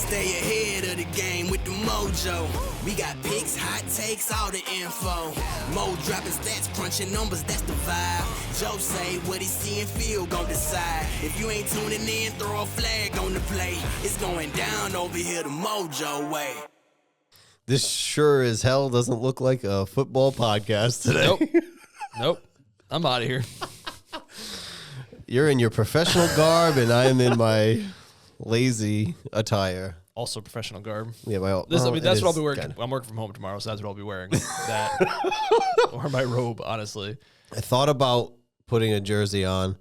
Stay ahead of the game with the MOJO. We got picks, hot takes, all the info. Mo dropping stats, crunching numbers, that's the vibe. Joe say what he see and feel gon' decide. If you ain't tuning in, throw a flag on the play. It's going down over here the MOJO way. This sure as hell doesn't look like a football podcast today. Nope. I'm out of here. You're in your professional garb, and I am in my lazy attire. Also professional garb. Yeah, that's what I'll be wearing. I'm working from home tomorrow, so that's what I'll be wearing. That or my robe, honestly. I thought about putting a jersey on,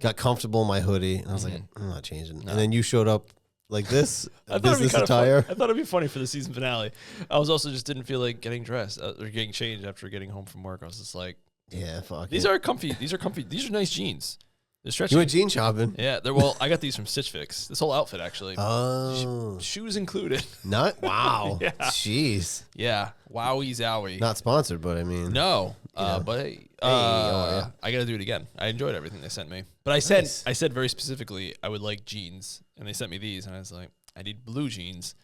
got comfortable in my hoodie, and I was like, I'm not changing. No. And then you showed up like this, business attire. I thought it'd be funny for the season finale. I was also just didn't feel like getting dressed or getting changed after getting home from work. I was just like, yeah, fuck. These are comfy. These are comfy. These are nice jeans. They're stretchy. You went jean shopping? Yeah. Well, I got these from Stitch Fix. This whole outfit, actually. Oh. Shoes included. Wow. Yeah. Jeez. Yeah. Wowie zowie. Not sponsored, but I mean. No. But hey, I got to do it again. I enjoyed everything they sent me. But I said very specifically I would like jeans, and they sent me these, and I was like, I need blue jeans,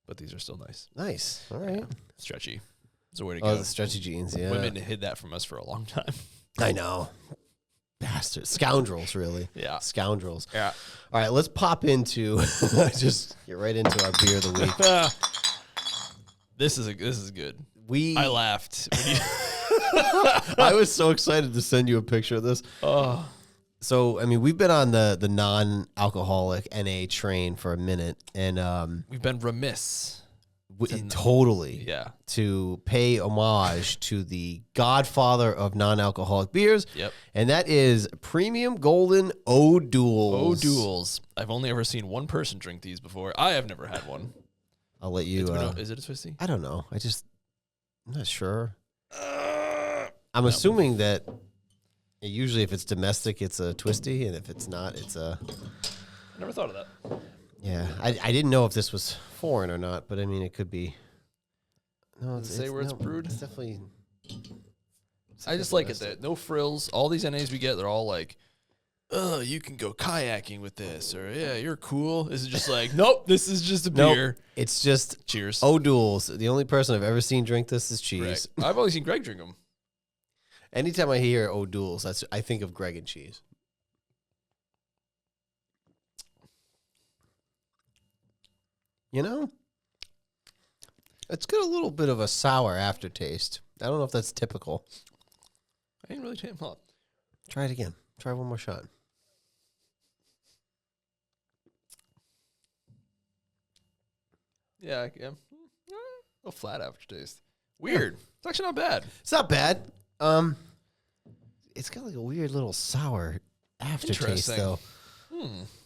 but these are still nice. Nice. All right. Stretchy. It's a way to go. Oh, the stretchy jeans, yeah. Women hid that from us for a long time. I know. Bastards. Scoundrels, really. Yeah. Scoundrels. Yeah. All right, let's pop into, just get right into our beer of the week. This is good. I laughed. I was so excited to send you a picture of this. Oh. So, I mean, we've been on the non-alcoholic NA train for a minute, and we've been remiss. Totally. Yeah. To pay homage to the godfather of non-alcoholic beers. Yep. And that is Premium Golden O'Doul's. O'Doul's. I've only ever seen one person drink these before. I have never had one. I'll let you. Is it a twisty? I don't know. I'm not sure. I'm assuming that usually if it's domestic, it's a twisty, and if it's not, it's a. I never thought of that. Yeah, I didn't know if this was foreign or not, but I mean, it could be. No, does it say where it's brewed? It's definitely. I just like it that no frills. All these NAs we get, they're all like, "Oh, you can go kayaking with this," or "Yeah, you're cool." This is just like, nope, this is just a beer. Nope, it's just cheers. O'Doul's. The only person I've ever seen drink this is Cheese. Greg. I've only seen Greg drink them. Anytime I hear O'Doul's, I think of Greg and Cheese. You know, it's got a little bit of a sour aftertaste. I don't know if that's typical. I didn't really taste it. Try it again. Try one more shot. Yeah. A flat aftertaste. Weird. Yeah. It's actually not bad. It's not bad. It's got like a weird little sour aftertaste though.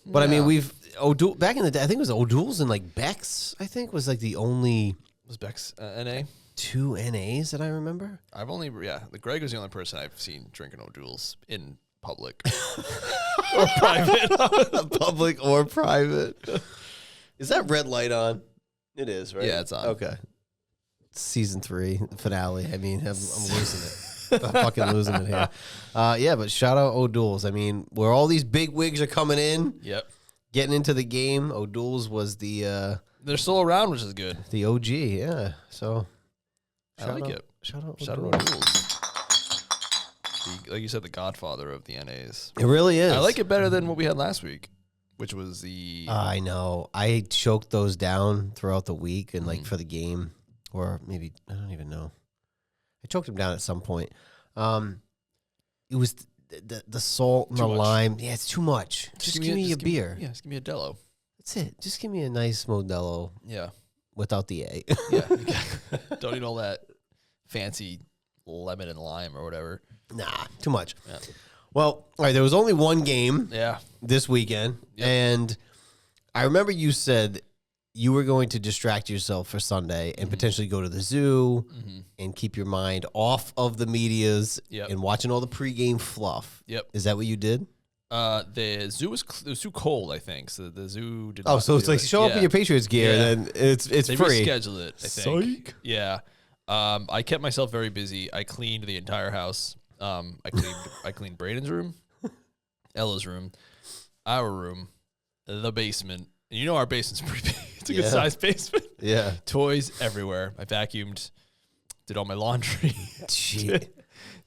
But I mean, O'Doul back in the day. I think it was O'Doul's and like Beck's. I think was like the only was Beck's NA 2 NAs that I remember. The Greg was the only person I've seen drinking O'Doul's in public or private. Public or private. Is that red light on? It is, right? Yeah, it's on. Okay. Season 3 finale. I mean, I'm losing it. I'm fucking losing it here. Yeah, but shout out O'Doul's. I mean, where all these big wigs are coming in, getting into the game, O'Doul's was the... They're still around, which is good. The OG, yeah. So, I like it. Shout out O'Doul's. Like you said, the godfather of the NAs. It really is. I like it better than what we had last week, which was the... I know. I choked those down throughout the week and like for the game. Or maybe, I don't even know. I choked them down at some point. It was the salt and the lime. Yeah, it's too much. Just give me a beer. Yeah, just give me a Dello. That's it. Just give me a nice Modelo. Yeah. Without the A. Yeah. Don't need all that fancy lemon and lime or whatever. Nah, too much. Yeah. Well, all right, there was only one game this weekend. Yep. And I remember you said you were going to distract yourself for Sunday and potentially go to the zoo and keep your mind off of the medias and watching all the pregame fluff. Yep. Is that what you did? The zoo was too cold, I think. So the zoo did. So it's like show up in your Patriots gear, and then it's they free. Rescheduled it, I think. Psych. Yeah. I kept myself very busy. I cleaned the entire house. I cleaned Braden's room, Ella's room, our room, the basement. And you know our basement's pretty big. It's It's a good size basement. Yeah. Toys everywhere. I vacuumed, did all my laundry.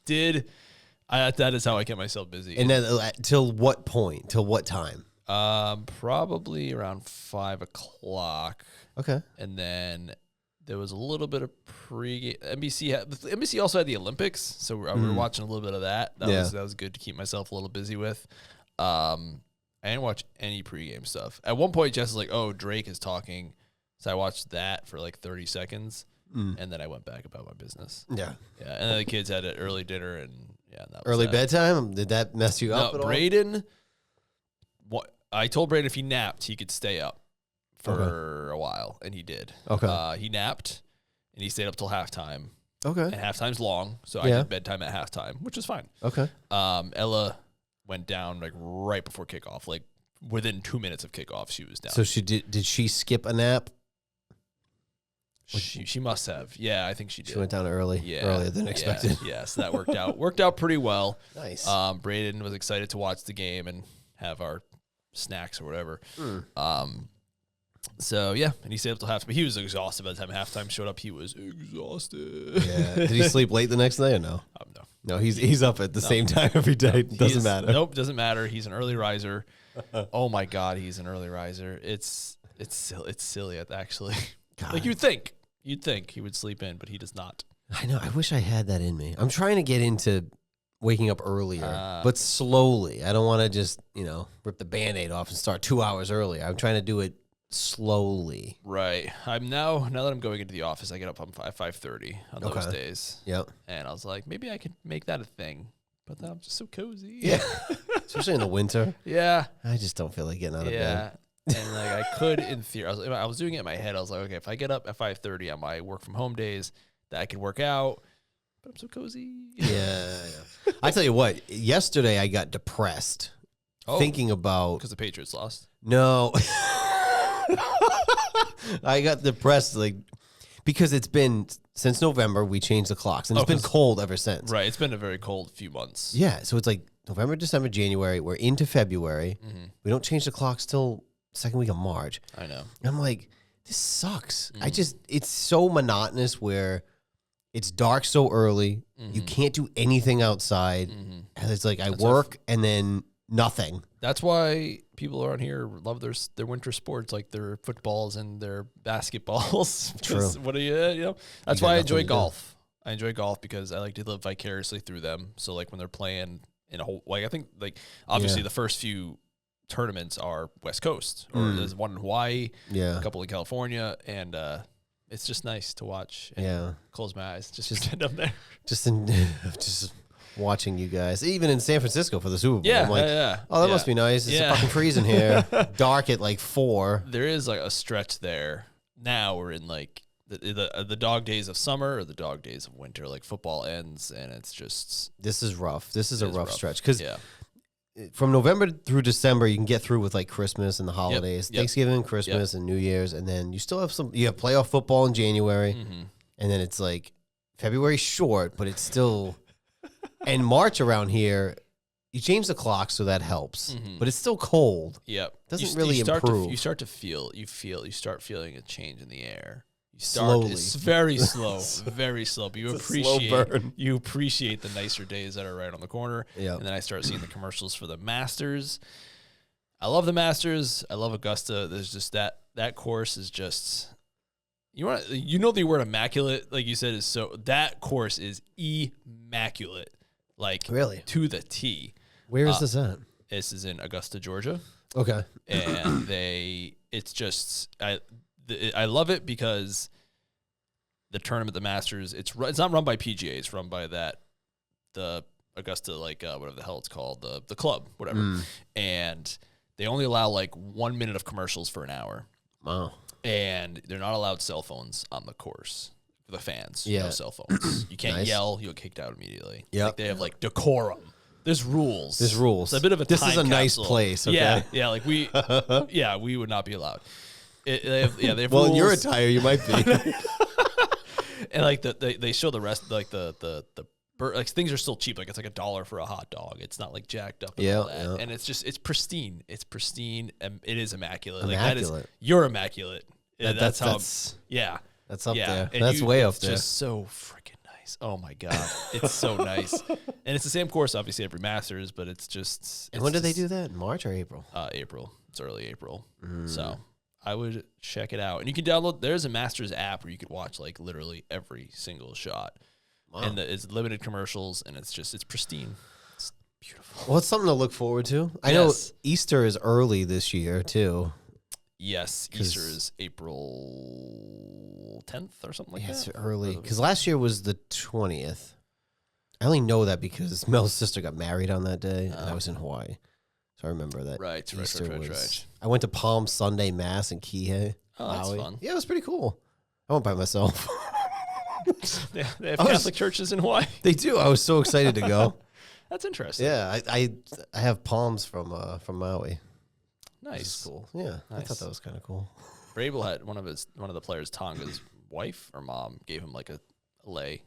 That is how I kept myself busy. And then till what point? Till what time? Probably around 5 o'clock. Okay. And then there was a little bit of pre. NBC also had the Olympics, so we were watching a little bit of that. That was good to keep myself a little busy with. I didn't watch any pregame stuff. At one point, Jess was like, "Oh, Drake is talking," so I watched that for like 30 seconds, and then I went back about my business. Yeah. And then the kids had an early dinner, and that was early that. bedtime. Did that mess you up at all? Braden. I told Braden if he napped, he could stay up for a while, and he did. Okay. He napped, and he stayed up till halftime. Okay. And halftime's long, so I did bedtime at halftime, which was fine. Okay. Ella went down like right before kickoff, like within 2 minutes of kickoff, she was down. So did she skip a nap? She must have. Yeah, I think she did. She went down early. Yeah. Earlier than expected. Yeah, so that worked out. Worked out pretty well. Nice. Braden was excited to watch the game and have our snacks or whatever. So yeah, and he stayed up till halftime. But he was exhausted by the time halftime showed up. He was exhausted. Yeah. Did he sleep late the next day or no? No. No, he's up at the same time every day. Doesn't matter. Nope, doesn't matter. He's an early riser. Oh my God, he's an early riser. It's silly actually. God. Like you'd think he would sleep in, but he does not. I know. I wish I had that in me. I'm trying to get into waking up earlier, but slowly. I don't want to just, rip the Band-Aid off and start 2 hours earlier. I'm trying to do it slowly. Right. I'm now that I'm going into the office, I get up at 5:30 on those days. Yep. And I was like, maybe I could make that a thing. But then I'm just so cozy. Yeah. Especially in the winter. Yeah. I just don't feel like getting out of bed. And like I could in theory. I was doing it in my head. I was like, okay, if I get up at 5:30 on my work from home days, that I could work out. But I'm so cozy. Yeah. I tell you what, yesterday I got depressed thinking about because the Patriots lost. No. I got depressed because it's been since November we changed the clocks and it's been cold ever since. Right, it's been a very cold few months. Yeah, so it's like November, December, January. We're into February. We don't change the clocks till second week of March. I know. And I'm like, this sucks. It's so monotonous where it's dark so early. You can't do anything outside. And it's like I work and then nothing. That's why people around here love their winter sports, like their footballs and their basketballs. True. What do you That's why I enjoy golf. I enjoy golf because I like to live vicariously through them. So like when they're playing in a whole, like I think like obviously the first few tournaments are West Coast, or there's one in Hawaii, a couple in California, and it's just nice to watch. And close my eyes, just pretend I'm there. Just watching you guys, even in San Francisco for the Super Bowl. I'm like, oh, that must be nice. It's fucking freezing here. Dark at like 4. There is like a stretch there. Now we're in like the dog days of summer or the dog days of winter. Like football ends, and it's just this is rough. This is a rough stretch because from November through December you can get through with like Christmas and the holidays, Thanksgiving, Christmas, and New Year's, and then you still have you have playoff football in January, and then it's like February short, but it's still. And March around here, you change the clock, so that helps. But it's still cold. Yep, doesn't really improve. You start feeling a change in the air. Slowly, it's very slow, very slow. But you appreciate the nicer days that are right on the corner. Yeah, and then I start seeing the commercials for the Masters. I love the Masters. I love Augusta. There's just that course is just. The word immaculate, like you said, is so. That course is immaculate. Like really to the T. Where is this at? This is in Augusta, Georgia. Okay. And it's just I love it because the tournament, the Masters, it's not run by PGA, it's run by the Augusta, like whatever the hell it's called, the club, whatever. And they only allow like 1 minute of commercials for an hour. Wow. And they're not allowed cell phones on the course. The fans, no cell phones. You can't yell; you'll get kicked out immediately. Yeah, like they have like decorum. There's rules. There's rules. It's a bit of a. This time is a nice capsule. place. Okay? Yeah. Like we would not be allowed. They have well, rules. in your attire, you might be. And like they show the rest, like the like things are still cheap. Like it's like $1 for a hot dog. It's not like jacked up. And all that. And it's pristine. It's pristine, and it is immaculate. Like that is, you're immaculate. That's how. Yeah. That's up there. And That's way up there. It's just so freaking nice. Oh my god, it's so nice. And it's the same course, obviously, every Masters, but it's just. And when did they do that? March or April? April. It's early April. So I would check it out. And you can download. There's a Masters app where you could watch like literally every single shot. Wow. And it's limited commercials, and it's pristine. It's beautiful. Well, it's something to look forward to. I know Easter is early this year too. Yes, Easter is April 10th or something like that. It's early because last year was the 20th. I only know that because Mel's sister got married on that day, and I was in Hawaii, so I remember that. Right. I went to Palm Sunday Mass in Kihei. Oh, that's fun. Yeah, it was pretty cool. I went by myself. They have Catholic churches in Hawaii. They do. I was so excited to go. That's interesting. Yeah, I have palms from Maui. Nice. Cool. Yeah, nice. I thought that was kind of cool. Vrabel had one of the players, Tonga's wife or mom, gave him like a lei.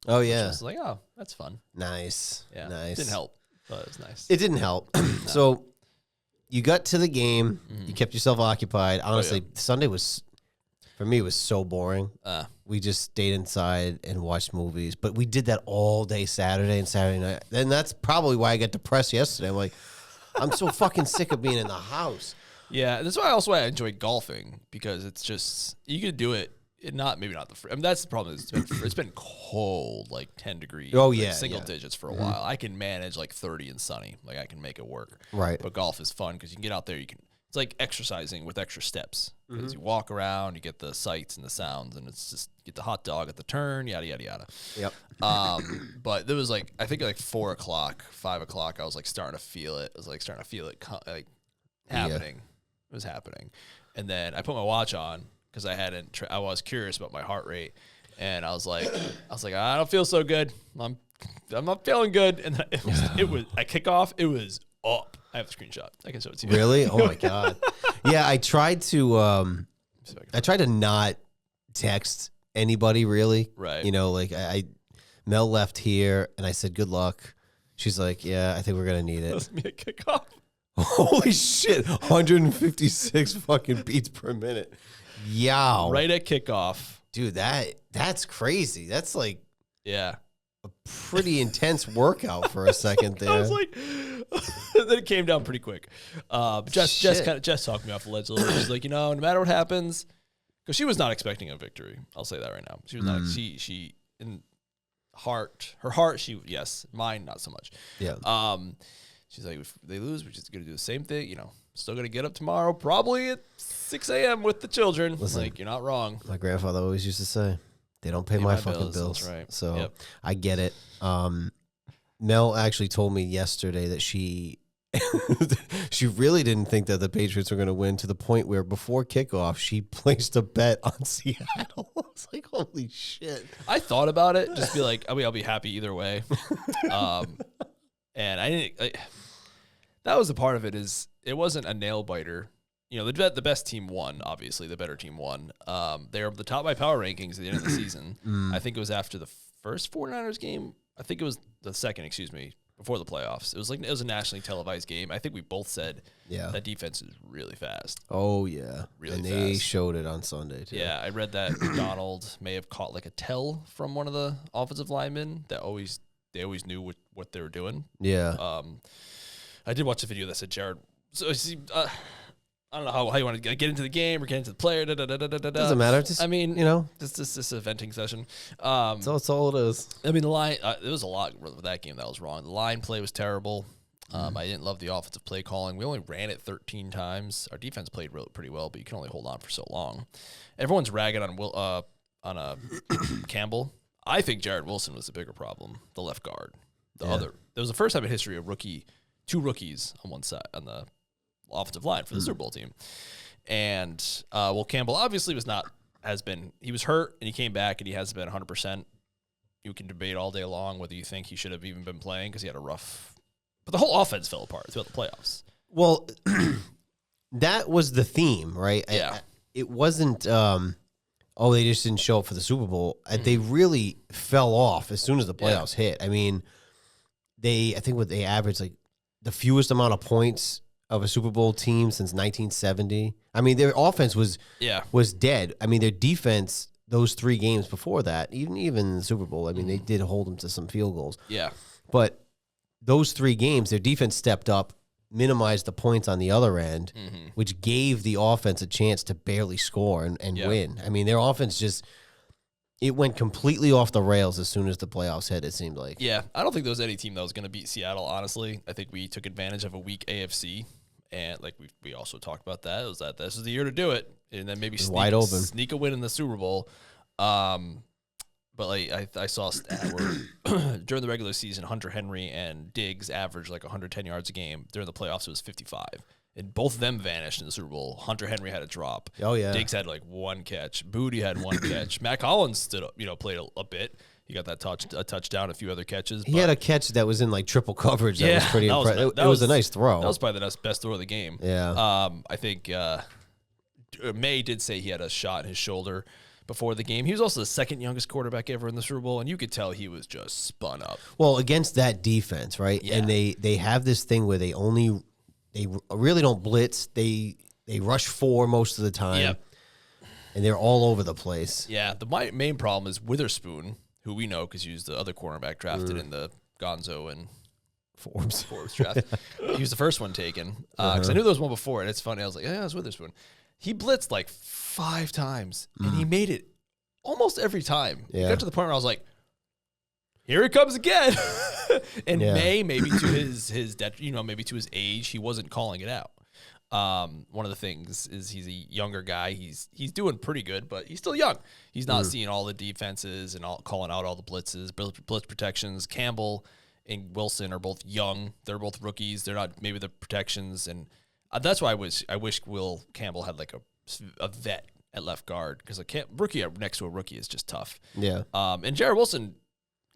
Oh yeah. I was like, oh, that's fun. Nice. Yeah. Nice. Didn't help, but it was nice. It didn't help. No. So you got to the game. You kept yourself occupied. Honestly, Sunday was for me. It was so boring. We just stayed inside and watched movies. But we did that all day Saturday and Saturday night. And that's probably why I got depressed yesterday. I'm like, I'm so fucking sick of being in the house. Yeah, that's why I enjoy golfing because it's just you can do it. Maybe not the. I mean, that's the problem. It's been cold, like 10 degrees. Oh yeah, single digits for a while. I can manage like 30 and sunny. Like I can make it work. Right. But golf is fun because you can get out there. It's like exercising with extra steps because you walk around, you get the sights and the sounds, and it's just get the hot dog at the turn, yada yada yada. Yep. But there was like I think like 4 o'clock, 5 o'clock. I was like starting to feel it. I was like starting to feel it happening. It was happening, and then I put my watch on because I was curious about my heart rate, and I was like, I don't feel so good. I'm not feeling good, and then it was. I kick off. It was up. I have a screenshot. I can show it to you. Really? Oh my god. Yeah, I tried to not text anybody really. Right. You know, like Mel left here and I said good luck. She's like, yeah, I think we're gonna need it. That was me a kickoff. Holy shit! 156 fucking beats per minute. Yow. Right at kickoff, dude. That's crazy. That's like a pretty intense workout for a second there. I was like, then it came down pretty quick. Jess talked me off the ledge a little bit. She's like, no matter what happens, because she was not expecting a victory. I'll say that right now. She was not. She in her heart. Yes, mine not so much. Yeah. She's like, if they lose, we're just gonna do the same thing. Still gonna get up tomorrow, probably at 6 a.m. with the children. Listen, like you're not wrong. My grandfather always used to say, "They don't pay my fucking bills." That's right. So I get it. Mel actually told me yesterday that she really didn't think that the Patriots were going to win to the point where before kickoff she placed a bet on Seattle. I was like, holy shit. I thought about it, just be like, I'll be happy either way. And I didn't. That was a part of it. Is it wasn't a nail biter. The best team won. Obviously, the better team won. They're the top by power rankings at the end of the season. I think it was after the first 49ers game. I think it was the second. Excuse me. Before the playoffs, it was a nationally televised game. I think we both said that defense is really fast. Oh yeah, really and fast. They showed it on Sunday too. Yeah, I read that Donald may have caught like a tell from one of the offensive linemen that they always knew what they were doing. Yeah. I did watch a video that said Jared. So I don't know how you want to get into the game or get into the player. Doesn't matter. Just, this is a venting session. That's all it is. I mean, the line. There was a lot with that game that was wrong. The line play was terrible. I didn't love the offensive play calling. We only ran it 13 times. Our defense played pretty well, but you can only hold on for so long. Everyone's ragging on Campbell. I think Jared Wilson was the bigger problem. The left guard. There was the first time in history two rookies on one side on the offensive line for the Super Bowl team. And Campbell obviously he was hurt and he came back and he hasn't been 100%. You can debate all day long whether you think he should have even been playing because he had but the whole offense fell apart throughout the playoffs. Well, that was the theme, right? Yeah. It wasn't, they just didn't show up for the Super Bowl. They really fell off as soon as the playoffs hit. I mean, I think what they averaged, like the fewest amount of points of a Super Bowl team since 1970. I mean, their offense was dead. I mean, their defense, those 3 games before that, even the Super Bowl, I mean, they did hold them to some field goals. Yeah. But those 3 games, their defense stepped up, minimized the points on the other end, which gave the offense a chance to barely score and win. I mean, their offense it went completely off the rails as soon as the playoffs hit, it seemed like. Yeah, I don't think there was any team that was going to beat Seattle, honestly. I think we took advantage of a weak AFC, and like we also talked about that. It was that this is the year to do it, and then maybe sneak a win in the Super Bowl. But like I saw a stat where during the regular season, Hunter Henry and Diggs averaged like 110 yards a game. During the playoffs, it was 55. And both of them vanished in the Super Bowl. Hunter Henry had a drop. Oh, yeah. Diggs had like 1 catch. Booty had 1 catch. Matt Collins stood up, played a bit. He got that touchdown, a few other catches. He had a catch that was in like triple coverage. That was pretty impressive. It was a nice throw. That was probably the best throw of the game. Yeah. I think May did say he had a shot in his shoulder before the game. He was also the 2nd youngest quarterback ever in the Super Bowl, and you could tell he was just spun up. Well, against that defense, right? Yeah. And they have this thing where they really don't blitz. They rush 4 most of the time. Yep. And they're all over the place. Yeah. My main problem is Witherspoon, who we know because he was the other cornerback drafted in the Gonzo and Forbes draft. He was the first one taken because I knew there was one before, and it's funny. I was like, yeah, it was Witherspoon. He blitzed like 5 times, and he made it almost every time. Yeah. It got to the point where I was like, here he comes again. And maybe to his maybe to his age, he wasn't calling it out. One of the things is he's a younger guy. He's doing pretty good, but he's still young. He's not seeing all the defenses and calling out all the blitzes, blitz protections. Campbell and Wilson are both young. They're both rookies. They're not maybe the protections, and that's why I wish Will Campbell had like a vet at left guard, because a rookie next to a rookie is just tough. Yeah. And Jared Wilson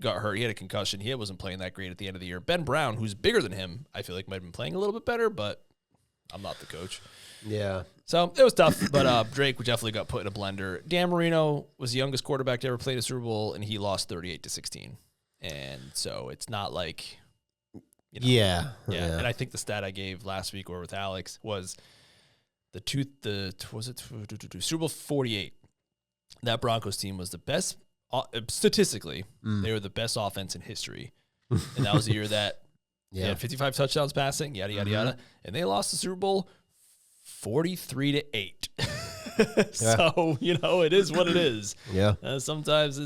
got hurt. He had a concussion. He wasn't playing that great at the end of the year. Ben Brown, who's bigger than him, I feel like might have been playing a little bit better, but I'm not the coach. Yeah. So it was tough, but Drake definitely got put in a blender. Dan Marino was the youngest quarterback to ever play in a Super Bowl, and he lost 38-16. And so it's not like, Yeah. And I think the stat I gave last week or with Alex was Super Bowl 48. That Broncos team was the best, statistically, they were the best offense in history. And that was the year that they had 55 touchdowns passing, yada, yada, yada. And they lost the Super Bowl 43-8. So, it is what it is. Yeah. Sometimes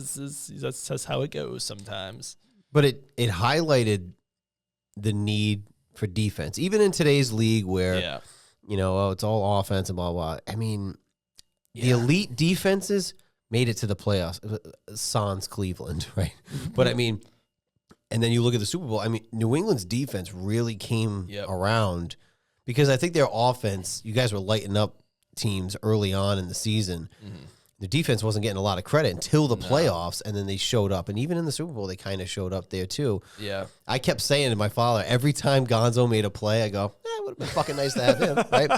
that's how it goes sometimes. But it highlighted the need for defense, even in today's league where, it's all offense and blah, blah. I mean, the elite defenses made it to the playoffs. Sans Cleveland, right? But I mean, and then you look at the Super Bowl. I mean, New England's defense really came around, because I think their offense, you guys were lighting up teams early on in the season. The defense wasn't getting a lot of credit until the playoffs, and then they showed up. And even in the Super Bowl, they kind of showed up there too. Yeah. I kept saying to my father, every time Gonzo made a play, I go, it would have been fucking nice to have him, right?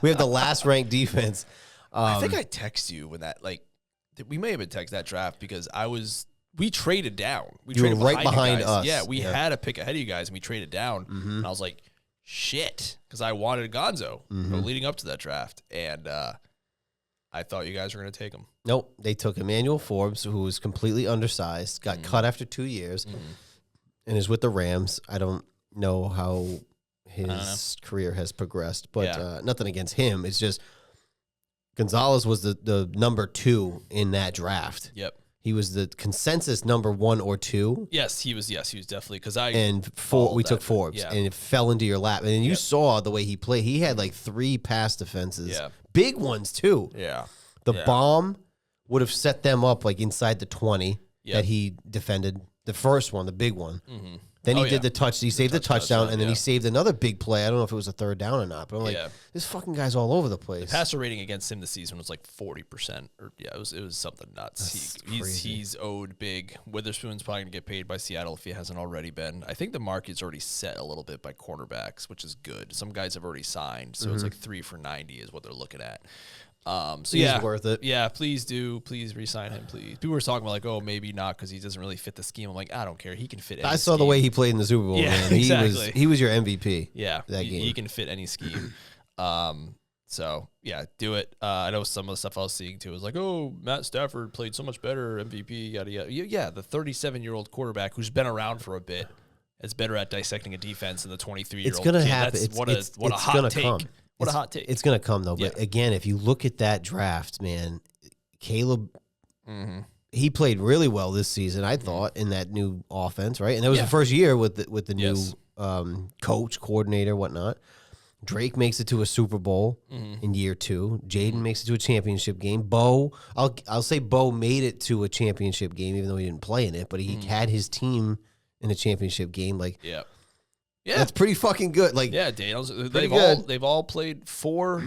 We have the last ranked defense. I think I text you when we may have been text that draft, because we traded down. We traded right behind us. Yeah, we had a pick ahead of you guys, and we traded down. And I was like, shit, because I wanted Gonzo leading up to that draft. And I thought you guys were going to take him. Nope. They took Emmanuel Forbes, who was completely undersized, got cut after 2 years, and is with the Rams. I don't know how his career has progressed, but nothing against him. It's just Gonzalez was the number 2 in that draft. Yep. He was the consensus number 1 or 2. Yes, he was definitely, because we took Forbes, and it fell into your lap. And then you saw the way he played. He had like 3 pass defenses, big ones too. Yeah, the bomb would have set them up like inside the 20 that he defended. The first one, the big one. Then he did the touch. He saved the touchdown, and then he saved another big play. I don't know if it was a third down or not, but I'm like, this fucking guy's all over the place. The passer rating against him this season was like 40%. It was something nuts. He's owed big. Witherspoon's probably gonna get paid by Seattle if he hasn't already been. I think the market's already set a little bit by cornerbacks, which is good. Some guys have already signed, so it's like 3 for $90 is what they're looking at. So He's worth it. Yeah, please do. Please re-sign him, please. People were talking about like, oh, maybe not because he doesn't really fit the scheme. I'm like, I don't care. He can fit any I saw scheme. the way he played in the Super Bowl. Yeah, man. exactly. He was your MVP. Yeah, that game. He can fit any scheme. So yeah, do it. I know some of the stuff I was seeing too was like, oh, Matt Stafford played so much better, MVP, yada yada. Yeah, the 37-year-old quarterback who's been around for a bit is better at dissecting a defense than the 23-year-old. It's gonna happen. What a hot take. Come. What a hot take. It's gonna come though. But again, if you look at that draft, man, Caleb, he played really well this season. I thought in that new offense, right? And that was the first year with the new coach, coordinator, whatnot. Drake makes it to a Super Bowl in year 2. Jaden makes it to a championship game. Bo, I'll say Bo made it to a championship game, even though he didn't play in it, but he had his team in a championship game. Like, yeah, that's pretty fucking good. Like, yeah, Daniels, they've all played 4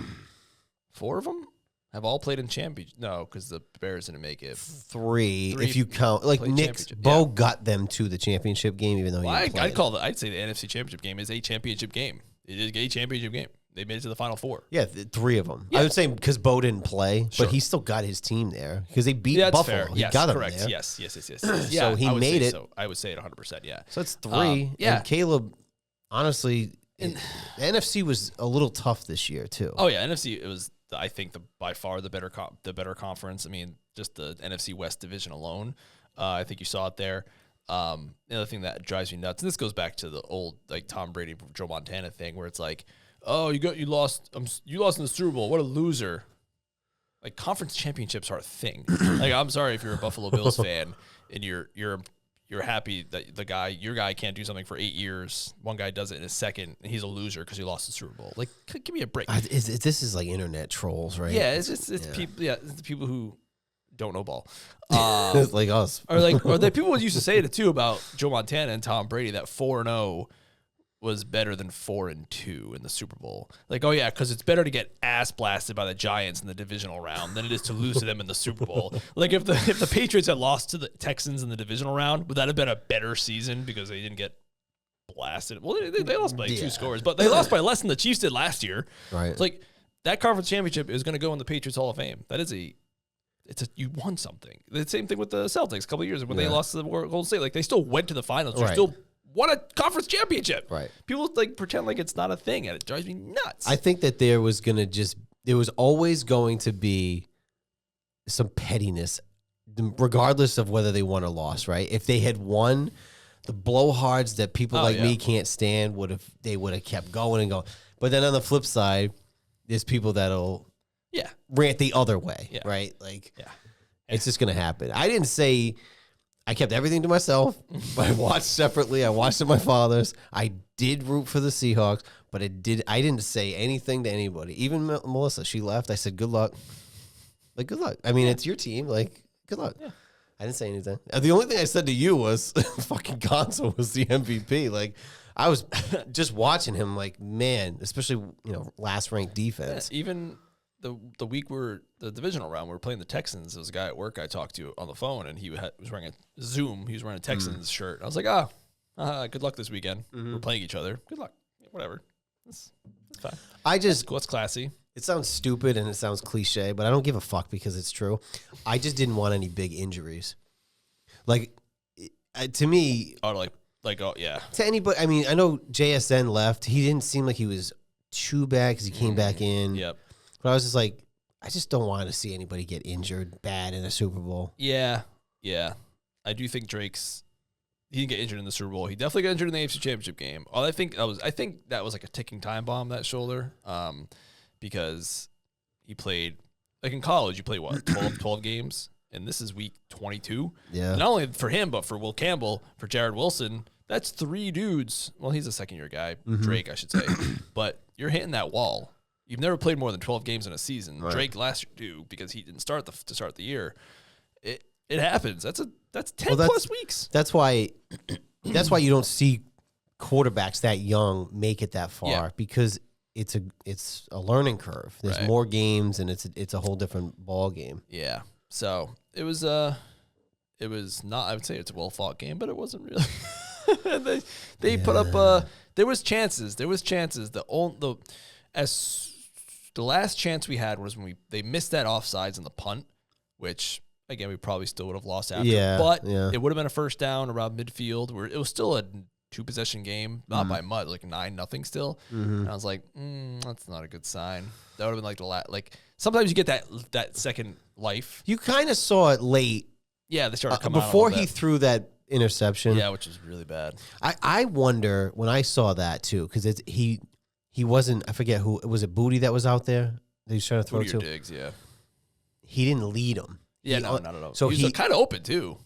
of them have all played in championship. No, because the Bears didn't make it. 3 if you count. Like Nick's, Bo got them to the championship game, even though he didn't play I'd say the NFC Championship game is a championship game. It is a championship game. They made it to the Final 4. Yeah, 3 of them. Yeah. I would say because Bo didn't play, but he still got his team there because they beat Buffalo. Fair. He got them correct. there. Yes. So he made it. So I would say it 100%. Yeah. So it's 3. And Caleb, honestly, the NFC was a little tough this year too. Oh yeah, NFC. It was, I think, by far the better conference. I mean, just the NFC West division alone. I think you saw it there. The other thing that drives me nuts, and this goes back to the old like Tom Brady, Joe Montana thing, where it's like, oh, you lost in the Super Bowl. What a loser! Like conference championships are a thing. Like I'm sorry if you're a Buffalo Bills fan and you're happy that your guy can't do something for 8 years. One guy does it in a second, and he's a loser because he lost the Super Bowl. Like, give me a break. This is like internet trolls, right? Yeah, it's people. Yeah, it's the people who don't know ball. It's like us. or the people used to say it too about Joe Montana and Tom Brady that 4-0 was better than 4-2 in the Super Bowl. Like, oh yeah, because it's better to get ass blasted by the Giants in the divisional round than it is to lose to them in the Super Bowl. Like if the Patriots had lost to the Texans in the divisional round, would that have been a better season because they didn't get blasted? Well, they lost by 2 scores, but they lost by less than the Chiefs did last year. Right. It's like that conference championship is going to go in the Patriots Hall of Fame. That is you won something. The same thing with the Celtics a couple of years ago when they lost to the Golden State. Like they still went to the finals. They still won a conference championship. Right. People like pretend like it's not a thing, and it drives me nuts. I think that there was always going to be some pettiness, regardless of whether they won or lost. Right. If they had won, the blowhards that people me can't stand would have kept going and going. But then on the flip side, there's people that'll rant the other way, right? Like, it's just going to happen. I didn't say I kept everything to myself. I watched separately. I watched at my father's. I did root for the Seahawks, but I didn't say anything to anybody. Even Melissa, she left. I said, good luck. Like, good luck. I mean, it's your team. Like, good luck. Yeah. I didn't say anything. The only thing I said to you was fucking Gonzo was the MVP. Like, I was just watching him like, man, especially, last ranked defense. Yeah, even the week the divisional round, we were playing the Texans. There was a guy at work I talked to on the phone, and he was wearing a Zoom. He was wearing a Texans shirt. I was like, good luck this weekend. We're playing each other. Good luck. Whatever. It's fine. That's cool. It's classy. It sounds stupid and it sounds cliche, but I don't give a fuck because it's true. I just didn't want any big injuries. Like, to me... To anybody... I mean, I know JSN left. He didn't seem like he was too bad because he came back in. Yep. But I was just like, I just don't want to see anybody get injured bad in a Super Bowl. Yeah. I do think he didn't get injured in the Super Bowl. He definitely got injured in the AFC Championship game. I think that was like a ticking time bomb, that shoulder, because he played, like in college, you play what, 12 games? And this is week 22. Yeah. And not only for him, but for Will Campbell, for Jared Wilson, that's 3 dudes. Well, he's a second-year guy, Drake, I should say. But you're hitting that wall. You've never played more than 12 games in a season. Right. Drake last year, because he didn't start to start the year. It happens. That's 10 plus weeks. That's why you don't see quarterbacks that young make it that far because it's a learning curve. There's more games and it's a whole different ball game. Yeah. So it was not. I would say it's a well fought game, but it wasn't really. they put up. There was chances. As the last chance we had was when they missed that offsides in the punt, which again we probably still would have lost after. But it would have been a first down around midfield where it was still a 2-possession game, not by much, like 9-0 still. And I was like, that's not a good sign. That would have been like the like sometimes you get that second life. You kind of saw it late. Yeah, they started coming before he threw that interception. Yeah, which was really bad. I wonder when I saw that too, because he wasn't. I forget who was it. Booty that was out there that he was trying to throw Booty to. Or Diggs, yeah. He didn't lead him. Yeah, no, not at all. So he was kind of open too.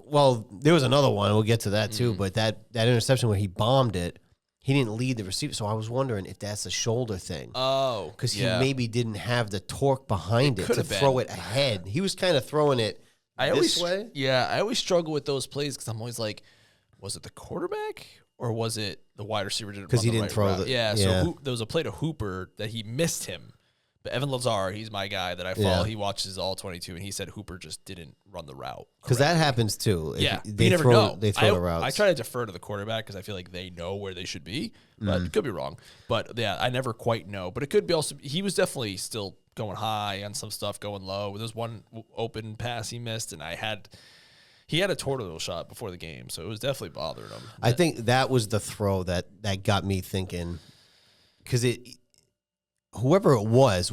Well, there was another one. We'll get to that too. But that interception where he bombed it, he didn't lead the receiver. So I was wondering if that's a shoulder thing. Oh, because he maybe didn't have the torque behind it to throw it ahead. He was kind of throwing it this way. Yeah, I always struggle with those plays because I'm always like, was it the quarterback or was it the wide receiver? Because he didn't throw it. Yeah, so there was a play to Hooper that he missed him. But Evan Lazar, he's my guy that I follow. Yeah. He watches all 22, and he said Hooper just didn't run the route. Because that happens too. Yeah, they never know. They throw the routes. I try to defer to the quarterback because I feel like they know where they should be, but it could be wrong. But yeah, I never quite know. But it could be also, he was definitely still going high on some stuff, going low. There's one open pass he missed, and he had a tornado shot before the game, so it was definitely bothering him. I think that was the throw that got me thinking, because whoever it was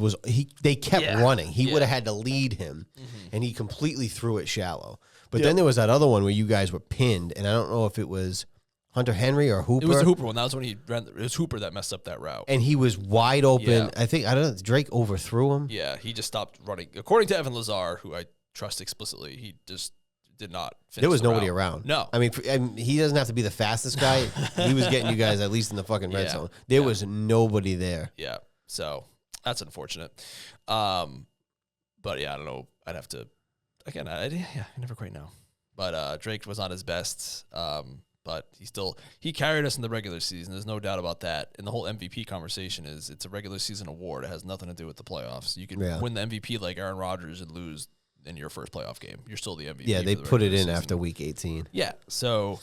they kept running. He would have had to lead him, and he completely threw it shallow. But then there was that other one where you guys were pinned, and I don't know if it was Hunter Henry or Hooper. It was the Hooper one. That was when it was Hooper that messed up that route. And he was wide open. Yeah. I don't know, Drake overthrew him. Yeah, he just stopped running. According to Evan Lazar, who I trust explicitly, he just did not finish. There was nobody route. around. No. I mean, he doesn't have to be the fastest guy. He was getting you guys at least in the fucking red zone. There was nobody there. Yeah, so that's unfortunate. But yeah, I don't know. I'd have to, again, I never quite know. But Drake was not his best. But he carried us in the regular season. There's no doubt about that. And the whole MVP conversation it's a regular season award. It has nothing to do with the playoffs. You can win the MVP like Aaron Rodgers and lose in your first playoff game. You're still the MVP. Yeah, they put it in after week 18. Yeah, so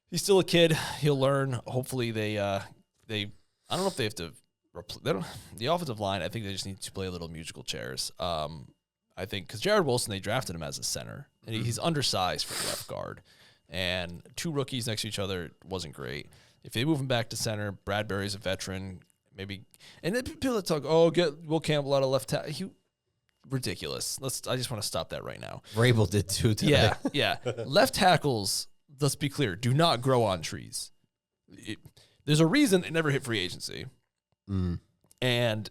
he's still a kid. He'll learn. Hopefully they I don't know if they have to the offensive line, I think they just need to play a little musical chairs. I think because Jared Wilson, they drafted him as a center, and he's undersized for left guard. And two rookies next to each other wasn't great. If they move him back to center, Bradbury's a veteran, maybe. And then people that talk, get Will Campbell out of left tackle. Ridiculous. I just want to stop that right now. Rabel did too today. Yeah. Left tackles, let's be clear, do not grow on trees. There's a reason they never hit free agency. And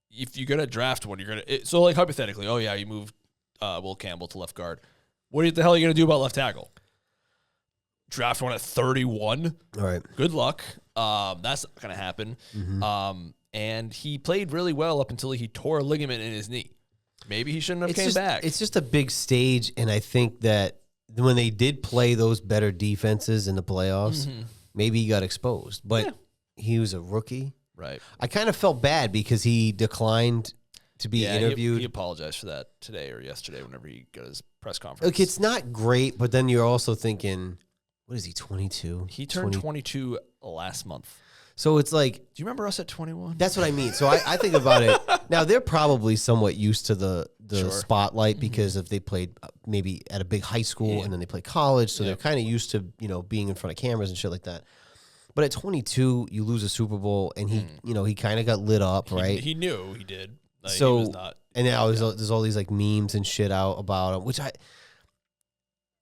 if you're going to draft one, so like hypothetically, you moved Will Campbell to left guard. What the hell are you going to do about left tackle? Draft one at 31. All right. Good luck. That's not going to happen. And he played really well up until he tore a ligament in his knee. Maybe he shouldn't have came back. It's just a big stage, and I think that when they did play those better defenses in the playoffs, maybe he got exposed. But he was a rookie. Right. I kind of felt bad because he declined to be interviewed. He apologized for that today or yesterday whenever he got his press conference. Look, it's not great, but then you're also thinking, what is he, 22? He turned 22 last month. So it's like... Do you remember us at 21? That's what I mean. So I think about it. Now, they're probably somewhat used to the spotlight because if they played maybe at a big high school and then they play college, so they're kind of used to being in front of cameras and shit like that. But at 22, you lose a Super Bowl, and he kind of got lit up, right? He knew he did. Like, so, he was not, and now there's all these like memes and shit out about him, which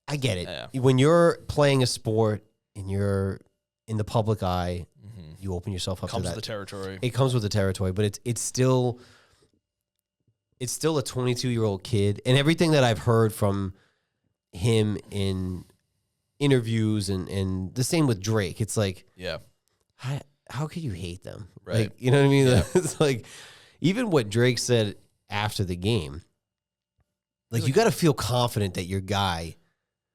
I get it. Yeah. When you're playing a sport and you're in the public eye, you open yourself up to that. It comes with the territory. It comes with the territory, but it's still a 22-year-old kid, and everything that I've heard from him in interviews and the same with Drake, it's like, how could you hate them? Right. Like, you know what I mean? Yeah. It's like, even what Drake said after the game, like you got to feel confident that your guy.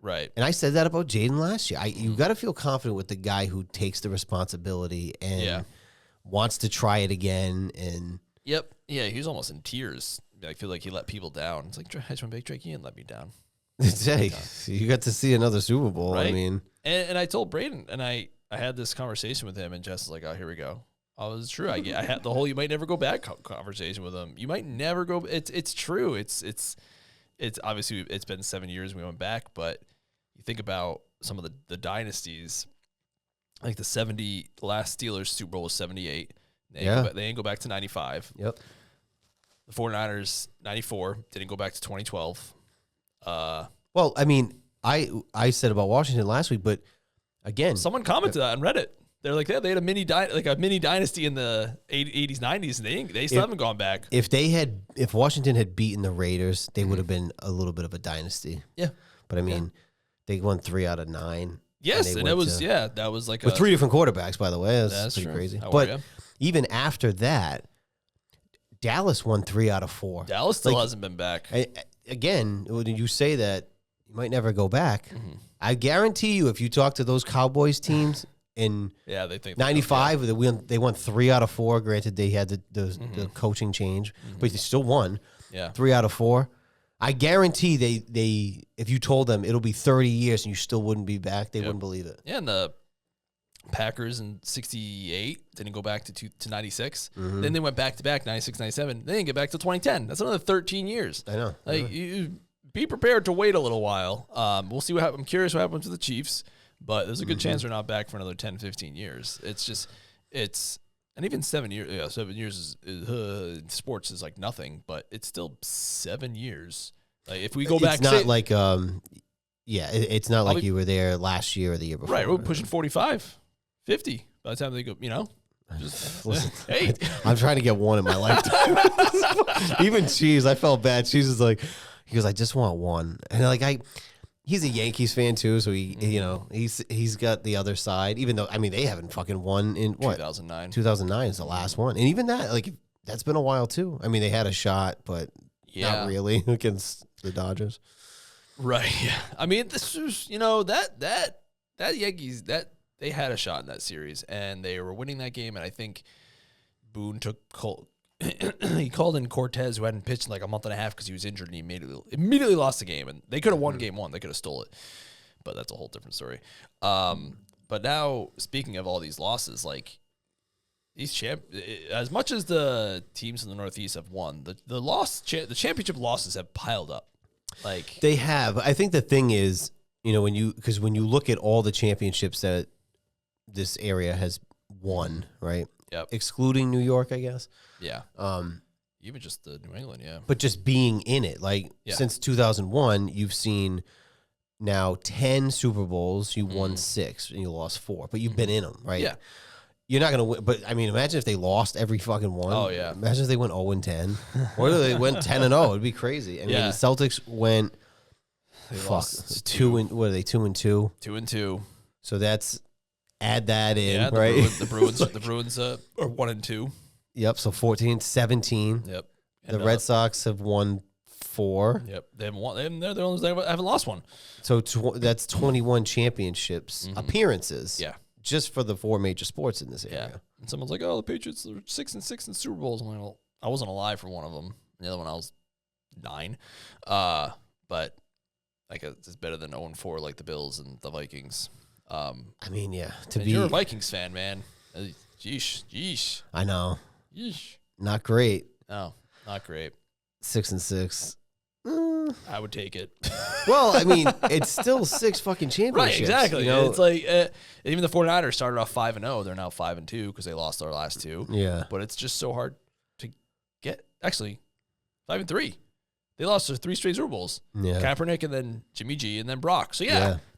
Right. And I said that about Jaden last year. You got to feel confident with the guy who takes the responsibility and wants to try it again. And yeah, he was almost in tears. I feel like he let people down. It's like, I just want to make Drake, he didn't let me down. Hey, you got to see another Super Bowl. Right? I mean, and I told Braden, and I had this conversation with him, and Jess is like, oh, here we go. Oh, it's true. I had the whole "you might never go back" conversation with him. You might never go. It's true. It's obviously it's been 7 years we went back, but you think about some of the dynasties, like the last Steelers Super Bowl was 78. They didn't go back to 95. Yep. The 49ers 94 didn't go back to 2012. Well, I mean, I said about Washington last week, but again, someone commented that on Reddit. They're like, yeah, they had a mini dynasty in the 80s, 90s, and they still haven't gone back. If Washington had beaten the Raiders, they would have been a little bit of a dynasty. Yeah. But I mean, they won 3 out of 9. Yes, and that was like with 3 different quarterbacks, by the way. That's pretty true. crazy. But even after that, Dallas won 3 out of 4. Dallas still hasn't been back. Again, when you say that you might never go back, Mm-hmm. I guarantee you, if you talk to those Cowboys teams in they think 95, they won 3 out of 4. Granted, they had the coaching change, but they still won 3 out of 4. I guarantee they if you told them it'll be 30 years and you still wouldn't be back, they wouldn't believe it. Yeah, and the Packers in 68 didn't go back to 96. Mm-hmm. Then they went back to back 96, 97. They didn't get back to 2010. That's another 13 years. I know. Like you be prepared to wait a little while. We'll see what happens. I'm curious what happens to the Chiefs, but there's a good chance they're not back for another 10, 15 years. And even 7 years. Yeah, 7 years is sports is like nothing, but it's still 7 years. Like if we go back, it's not like it's not like you were there last year or the year before. Right, we're pushing 45, 50 by the time they go. Just listen, hey, I'm trying to get one in my lifetime. Even Cheese, I felt bad. Cheese is like, he goes, I just want one, and he's a Yankees fan too, so he's got the other side. Even though they haven't fucking won in 2009. 2009 is the last one, and even that that's been a while too. I mean, they had a shot, but not really against the Dodgers. Right. Yeah. I mean, this was that Yankees they had a shot in that series, and they were winning that game. And I think Boone he called in Cortez, who hadn't pitched in like a month and a half because he was injured, and he immediately lost the game. And they could have won game 1. They could have stole it, but that's a whole different story. But now, speaking of all these losses, like these as much as the teams in the Northeast have won, the championship losses have piled up. Like they have. I think the thing is, when you look at all the championships that this area has won, right? Yep. Excluding New York, I guess. Yeah. Even just the New England, yeah. But just being in it, since 2001, you've seen now 10 Super Bowls. You won 6 and you lost 4, but you've been in them, right? Yeah. You're not going to win. But, imagine if they lost every fucking one. Oh, yeah. Imagine if they went 0-10. Or they went 10-0. It'd be crazy. The Celtics went lost 2 and what are they? 2-2. 2-2. So that's add that in, yeah, right? The Bruins are 1-2. Yep. So 14, 17. Yep. And the Red Sox have won 4. Yep. They haven't won. They're the ones that haven't lost one. So that's 21 championships appearances. Yeah. Just for the 4 major sports in this area. Yeah. And someone's like, "Oh, the Patriots are 6-6 in Super Bowls." I'm like, "Well, I wasn't alive for one of them. The other one I was 9." But I guess it's better than 0-4 like the Bills and the Vikings. You're a Vikings fan, man. Yeesh. I know. Yeesh. Not great. No, not great. 6-6. I would take it. Well, it's still 6 fucking championships. Right, exactly. It's like even the 49ers started off 5-0. They're now 5-2 because they lost their last 2. Yeah. But it's just so hard to get. Actually, 5-3. They lost their 3 straight Super Bowls. Yeah. Kaepernick and then Jimmy G and then Brock. So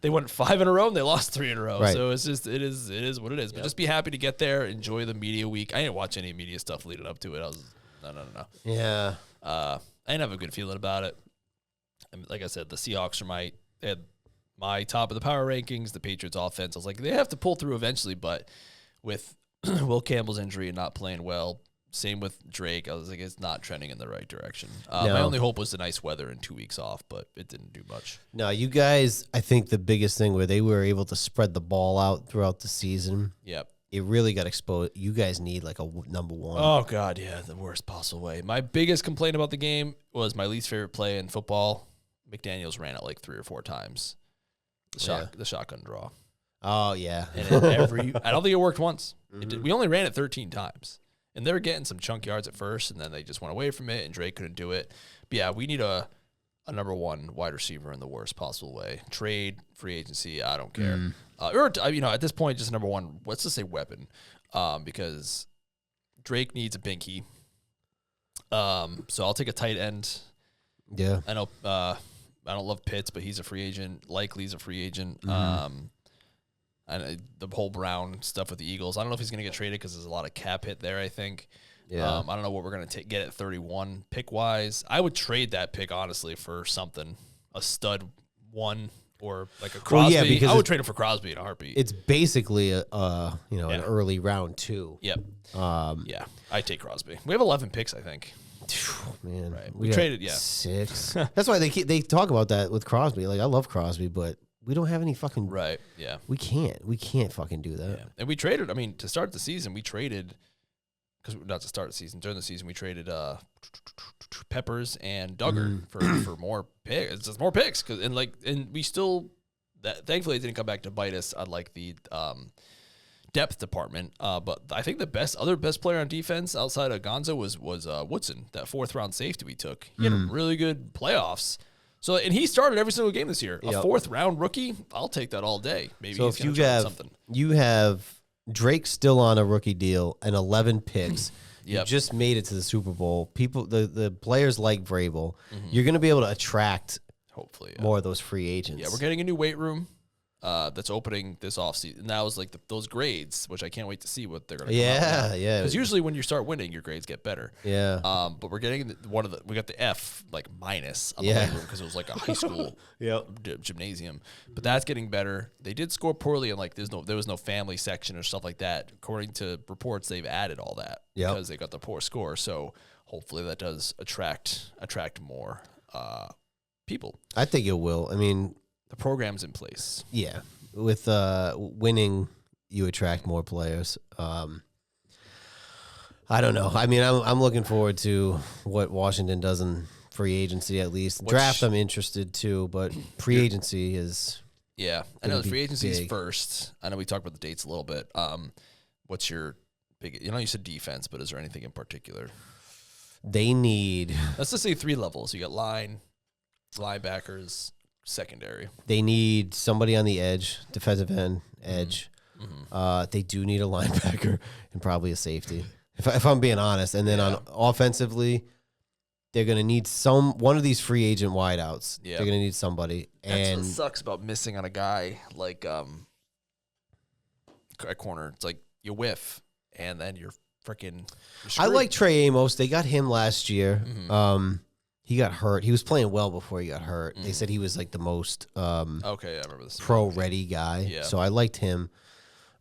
they went 5 in a row and they lost 3 in a row. Right. So it's just it is what it is. But just be happy to get there. Enjoy the media week. I didn't watch any media stuff leading up to it. I was no. Yeah. I didn't have a good feeling about it. And like I said, the Seahawks they had my top of the power rankings. The Patriots offense, I was like, they have to pull through eventually. But with Will Campbell's injury and not playing well. Same with Drake. I was like, it's not trending in the right direction. My only hope was the nice weather and 2 weeks off, but it didn't do much. No, you guys, I think the biggest thing where they were able to spread the ball out throughout the season. Yep. It really got exposed. You guys need like a number 1. Oh, God, yeah, the worst possible way. My biggest complaint about the game was my least favorite play in football. McDaniels ran it like 3 or 4 times. The shotgun draw. Oh, yeah. And I don't think it worked once. We only ran it 13 times. And they were getting some chunk yards at first, and then they just went away from it, and Drake couldn't do it. But yeah, we need a number one wide receiver in the worst possible way. Trade, free agency, I don't care. Or at this point, just number one, let's just say weapon. Because Drake needs a binky. So I'll take a tight end. Yeah. I know I don't love Pitts, but he's a free agent. Likely's a free agent. And the whole Brown stuff with the Eagles. I don't know if he's going to get traded because there's a lot of cap hit there, I think. Yeah. I don't know what we're going to get at 31 pick-wise. I would trade that pick, honestly, for something. A stud one or like a Crosby. Well, yeah, because I would trade it for Crosby in a heartbeat. It's basically an early round 2. Yep. Yeah, I take Crosby. We have 11 picks, I think. Man, right. We traded 6. That's why they talk about that with Crosby. Like, I love Crosby, but we don't have any fucking right. Yeah, we can't fucking do that. Yeah. And we traded. I mean, to start the season, we traded because not to start the season. During the season, we traded Peppers and Duggar for more picks. It's just more picks and we still thankfully it didn't come back to bite us on like the depth department. But I think the other best player on defense outside of Gonzo was Woodson, that 4th round safety we took. He had a really good playoffs. So and he started every single game this year. A 4th round rookie, I'll take that all day. Maybe so he's if you have Drake still on a rookie deal and 11 picks. You just made it to the Super Bowl. People, the players like Vrabel. You're going to be able to attract hopefully more of those free agents. Yeah, we're getting a new weight room that's opening this offseason. And that was like those grades, which I can't wait to see what they're going to come out with. Yeah. Because usually when you start winning, your grades get better. Yeah. But we're getting we got the F like minus on the weight room because it was like a high school gymnasium. But that's getting better. They did score poorly and like there was no family section or stuff like that. According to reports, they've added all that because they got the poor score. So hopefully that does attract more people. I think it will. I mean, the program's in place. Yeah. With winning, you attract more players. I don't know. I mean, I'm looking forward to what Washington does in free agency at least. Draft, I'm interested too, but free agency is... Yeah. I know the free agency is first. I know we talked about the dates a little bit. What's your big... you said defense, but is there anything in particular? They need... Let's just say 3 levels. You got linebackers... secondary. They need somebody on the edge, defensive end, edge. They do need a linebacker and probably a safety, if I'm being honest. And then on offensively, they're going to need one of these free agent wideouts. They're going to need somebody. That's what sucks about missing on a guy like a corner. It's like you whiff, and then you're freaking... I like Trey Amos. They got him last year. He got hurt. He was playing well before he got hurt. They said he was like the most I remember this pro-ready guy. Yeah. So I liked him.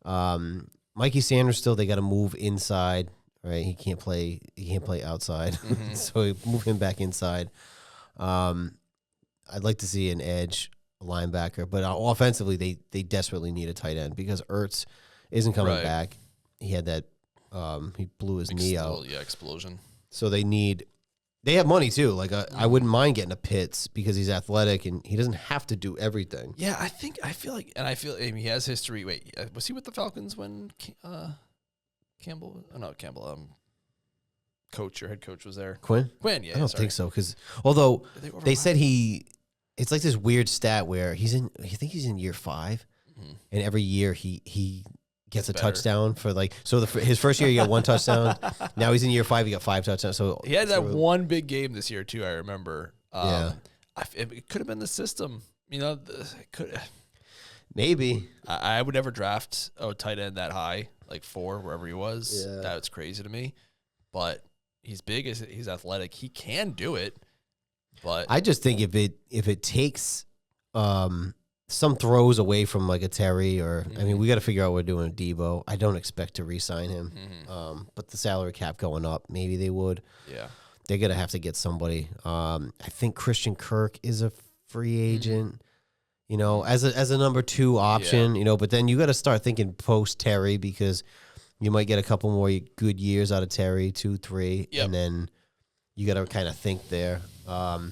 Mikey Sanders still, they got to move inside, right? He can't play outside. So we move him back inside. I'd like to see an edge, a linebacker, but offensively they desperately need a tight end because Ertz isn't coming back. He had that he blew his knee out. Yeah, explosion. So they have money too. Like I wouldn't mind getting a Pitts because he's athletic and he doesn't have to do everything. Yeah, I feel he has history. Wait, was he with the Falcons when Campbell? Oh, not Campbell. Your head coach was there. Quinn, yeah. I don't think so because although they said it's like this weird stat where I think he's in year 5, and every year he gets a touchdown for his first year he got 1 touchdown. Now he's in year 5, he got 5 touchdowns. So he had that one big game this year too. I remember. It could have been the system. It could. Maybe I would never draft a tight end that high, like 4 wherever he was. Yeah. That's crazy to me. But he's big. He's athletic. He can do it. But I just think if it takes some throws away from like a Terry or I mean we got to figure out what we're doing with Debo. I don't expect to re-sign him, but the salary cap going up, maybe they would. Yeah, they're gonna have to get somebody. I think Christian Kirk is a free agent, as a number 2 option. But then you got to start thinking post Terry because you might get a couple more good years out of Terry, 2, 3, and then you got to kind of think there. The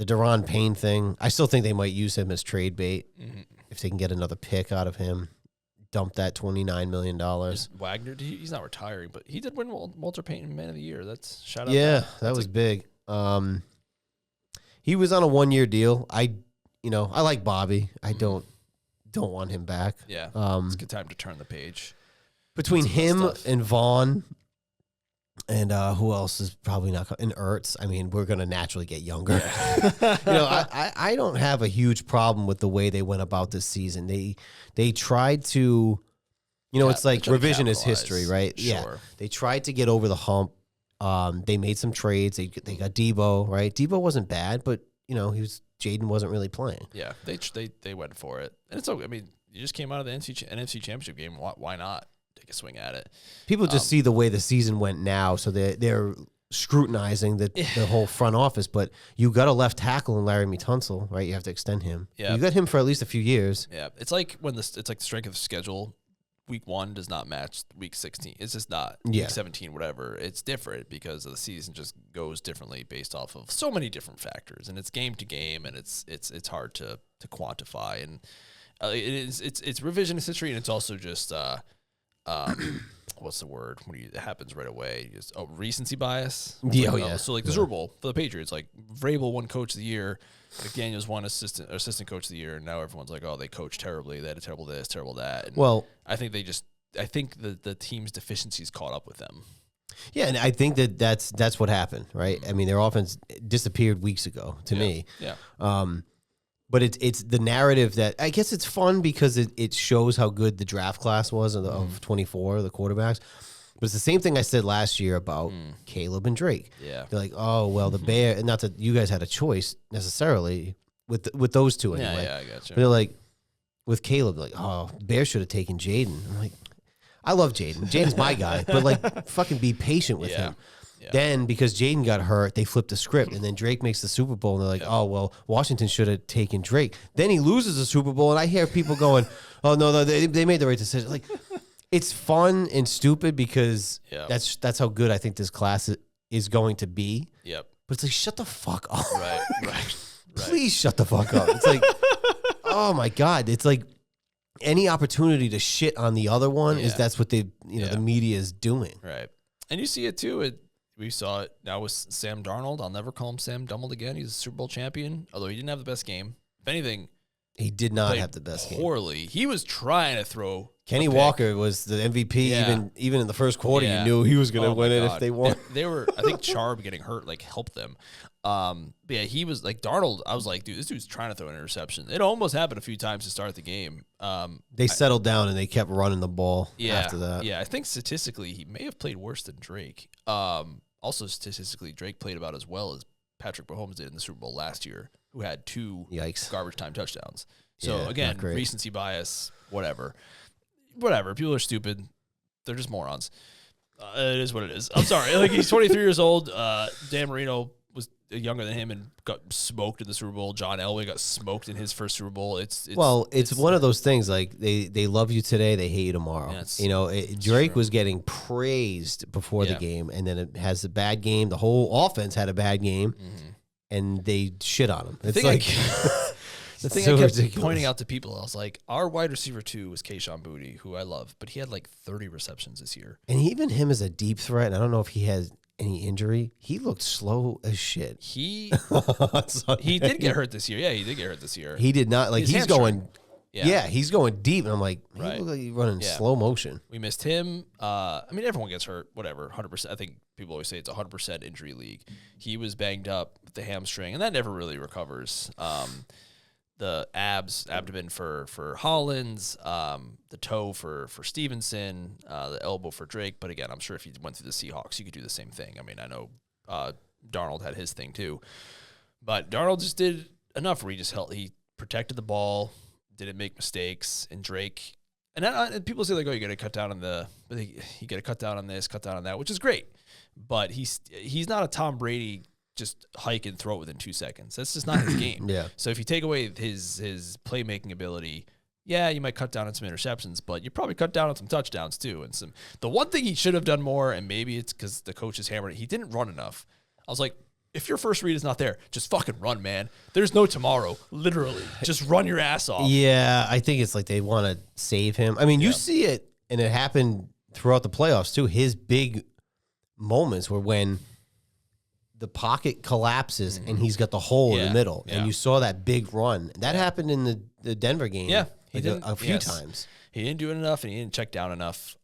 Deron Payne thing, I still think they might use him as trade bait. if they can get another pick out of him, dump that $29 million. Wagner, he's not retiring, but he did win Walter Payton Man of the Year. That's shout out. Yeah, that was big. He was on a 1-year deal. I like Bobby. I don't want him back. Yeah, it's a good time to turn the page. Between him and Vaughn, and who else is probably not, and Ertz. I mean, we're going to naturally get younger. Yeah. I don't have a huge problem with the way they went about this season. They tried to, it's like revisionist history, right? Sure. Yeah, they tried to get over the hump. They made some trades. They got Debo, right? Debo wasn't bad, but Jaden wasn't really playing. Yeah, they went for it, and it's okay. I mean, you just came out of the NFC Championship game. Why not take a swing at it? People just see the way the season went now, so they're scrutinizing the whole front office. But you got a left tackle in Laramie Tunsil, right? You have to extend him. Yeah, you got him for at least a few years. Yeah, it's like it's like the strength of the schedule. Week 1 does not match week 16. It's just not. Week 17, whatever. It's different because the season just goes differently based off of so many different factors, and it's game to game, and it's hard to quantify, and it's revisionist history, and it's also just what's the word when it happens right away? Just recency bias. Yeah, So like the Super Bowl for the Patriots, like Vrabel won Coach of the Year. McDaniels won assistant coach of the year, and now everyone's like, "Oh, they coached terribly. They had a terrible this, terrible that." And I think the team's deficiencies caught up with them. Yeah, and I think that's what happened, right? I mean, their offense disappeared weeks ago to me. Yeah. But it's the narrative that I guess it's fun because it shows how good the draft class was of 24, the quarterbacks. But it's the same thing I said last year about Caleb and Drake. Yeah. They're like, oh, well, the Bear, and not that you guys had a choice necessarily with those two anyway. Yeah, I got you. But they're like, with Caleb, they're like, oh, Bear should have taken Jaden. I'm like, I love Jaden. Jaden's my guy. But, like, fucking be patient with him. Yeah. Then, because Jaden got hurt, they flipped the script, and then Drake makes the Super Bowl, and they're like, oh, well, Washington should have taken Drake. Then he loses the Super Bowl, and I hear people going, oh, no, they made the right decision. Like, it's fun and stupid because that's how good I think this class is going to be. Yep. But it's like, shut the fuck up. Right. Please shut the fuck up. It's like, oh my God. It's like any opportunity to shit on the other one is that's what the media is doing. Right. And you see it too. We saw it now with Sam Darnold. I'll never call him Sam Darnold again. He's a Super Bowl champion, although he didn't have the best game. If anything, he did not have the best game. Poorly. He was trying to throw. Kenny Walker was the MVP. Even in the first quarter, you knew he was going to win it if they won. They were. I think Charb getting hurt helped them. But yeah, he was like Darnold. I was like, dude, this dude's trying to throw an interception. It almost happened a few times to start the game. They settled down and they kept running the ball after that. Yeah, I think statistically he may have played worse than Drake. Also statistically, Drake played about as well as Patrick Mahomes did in the Super Bowl last year, who had 2 garbage time touchdowns. So again, recency bias, whatever. People are stupid. They're just morons. It is what it is. I'm sorry. Like, he's 23 years old. Dan Marino was younger than him and got smoked in the Super Bowl. John Elway got smoked in his first Super Bowl. It's one of those things. Like they love you today, they hate you tomorrow. Drake was getting praised before the game, and then it has a bad game. The whole offense had a bad game, and they shit on him. It's like. The thing I kept pointing out to people, I was like, our wide receiver 2 was Kayshon Boutte, who I love, but he had like 30 receptions this year. And even him as a deep threat, and I don't know if he has any injury, he looked slow as shit. He did get hurt this year. Yeah, he did get hurt this year. He did not. Like, he's going... Yeah, he's going deep, and I'm like, he looked like he's running slow motion. We missed him. I mean, everyone gets hurt, whatever, 100%. I think people always say it's a 100% injury league. He was banged up with the hamstring, and that never really recovers. The abdomen for Hollins, the toe for Stevenson, the elbow for Drake. But again, I'm sure if he went through the Seahawks, he could do the same thing. I mean, I know Darnold had his thing too, but Darnold just did enough where he protected the ball, didn't make mistakes, and Drake. And people say like, oh, you got to cut down on you got to cut down on this, cut down on that, which is great. But he's not a Tom Brady. Just hike and throw it within 2 seconds. That's just not his game. So if you take away his playmaking ability, you might cut down on some interceptions, but you probably cut down on some touchdowns too. And the one thing he should have done more, and maybe it's because the coach is hammered, he didn't run enough. I was like, if your first read is not there, just fucking run, man. There's no tomorrow. Literally, just run your ass off. Yeah, I think it's like they want to save him. I mean, you see it, and it happened throughout the playoffs too. His big moments were when the pocket collapses and he's got the hole in the middle, and you saw that big run. That happened in the Denver game. Yeah, he did a few times. He didn't do it enough, and he didn't check down enough.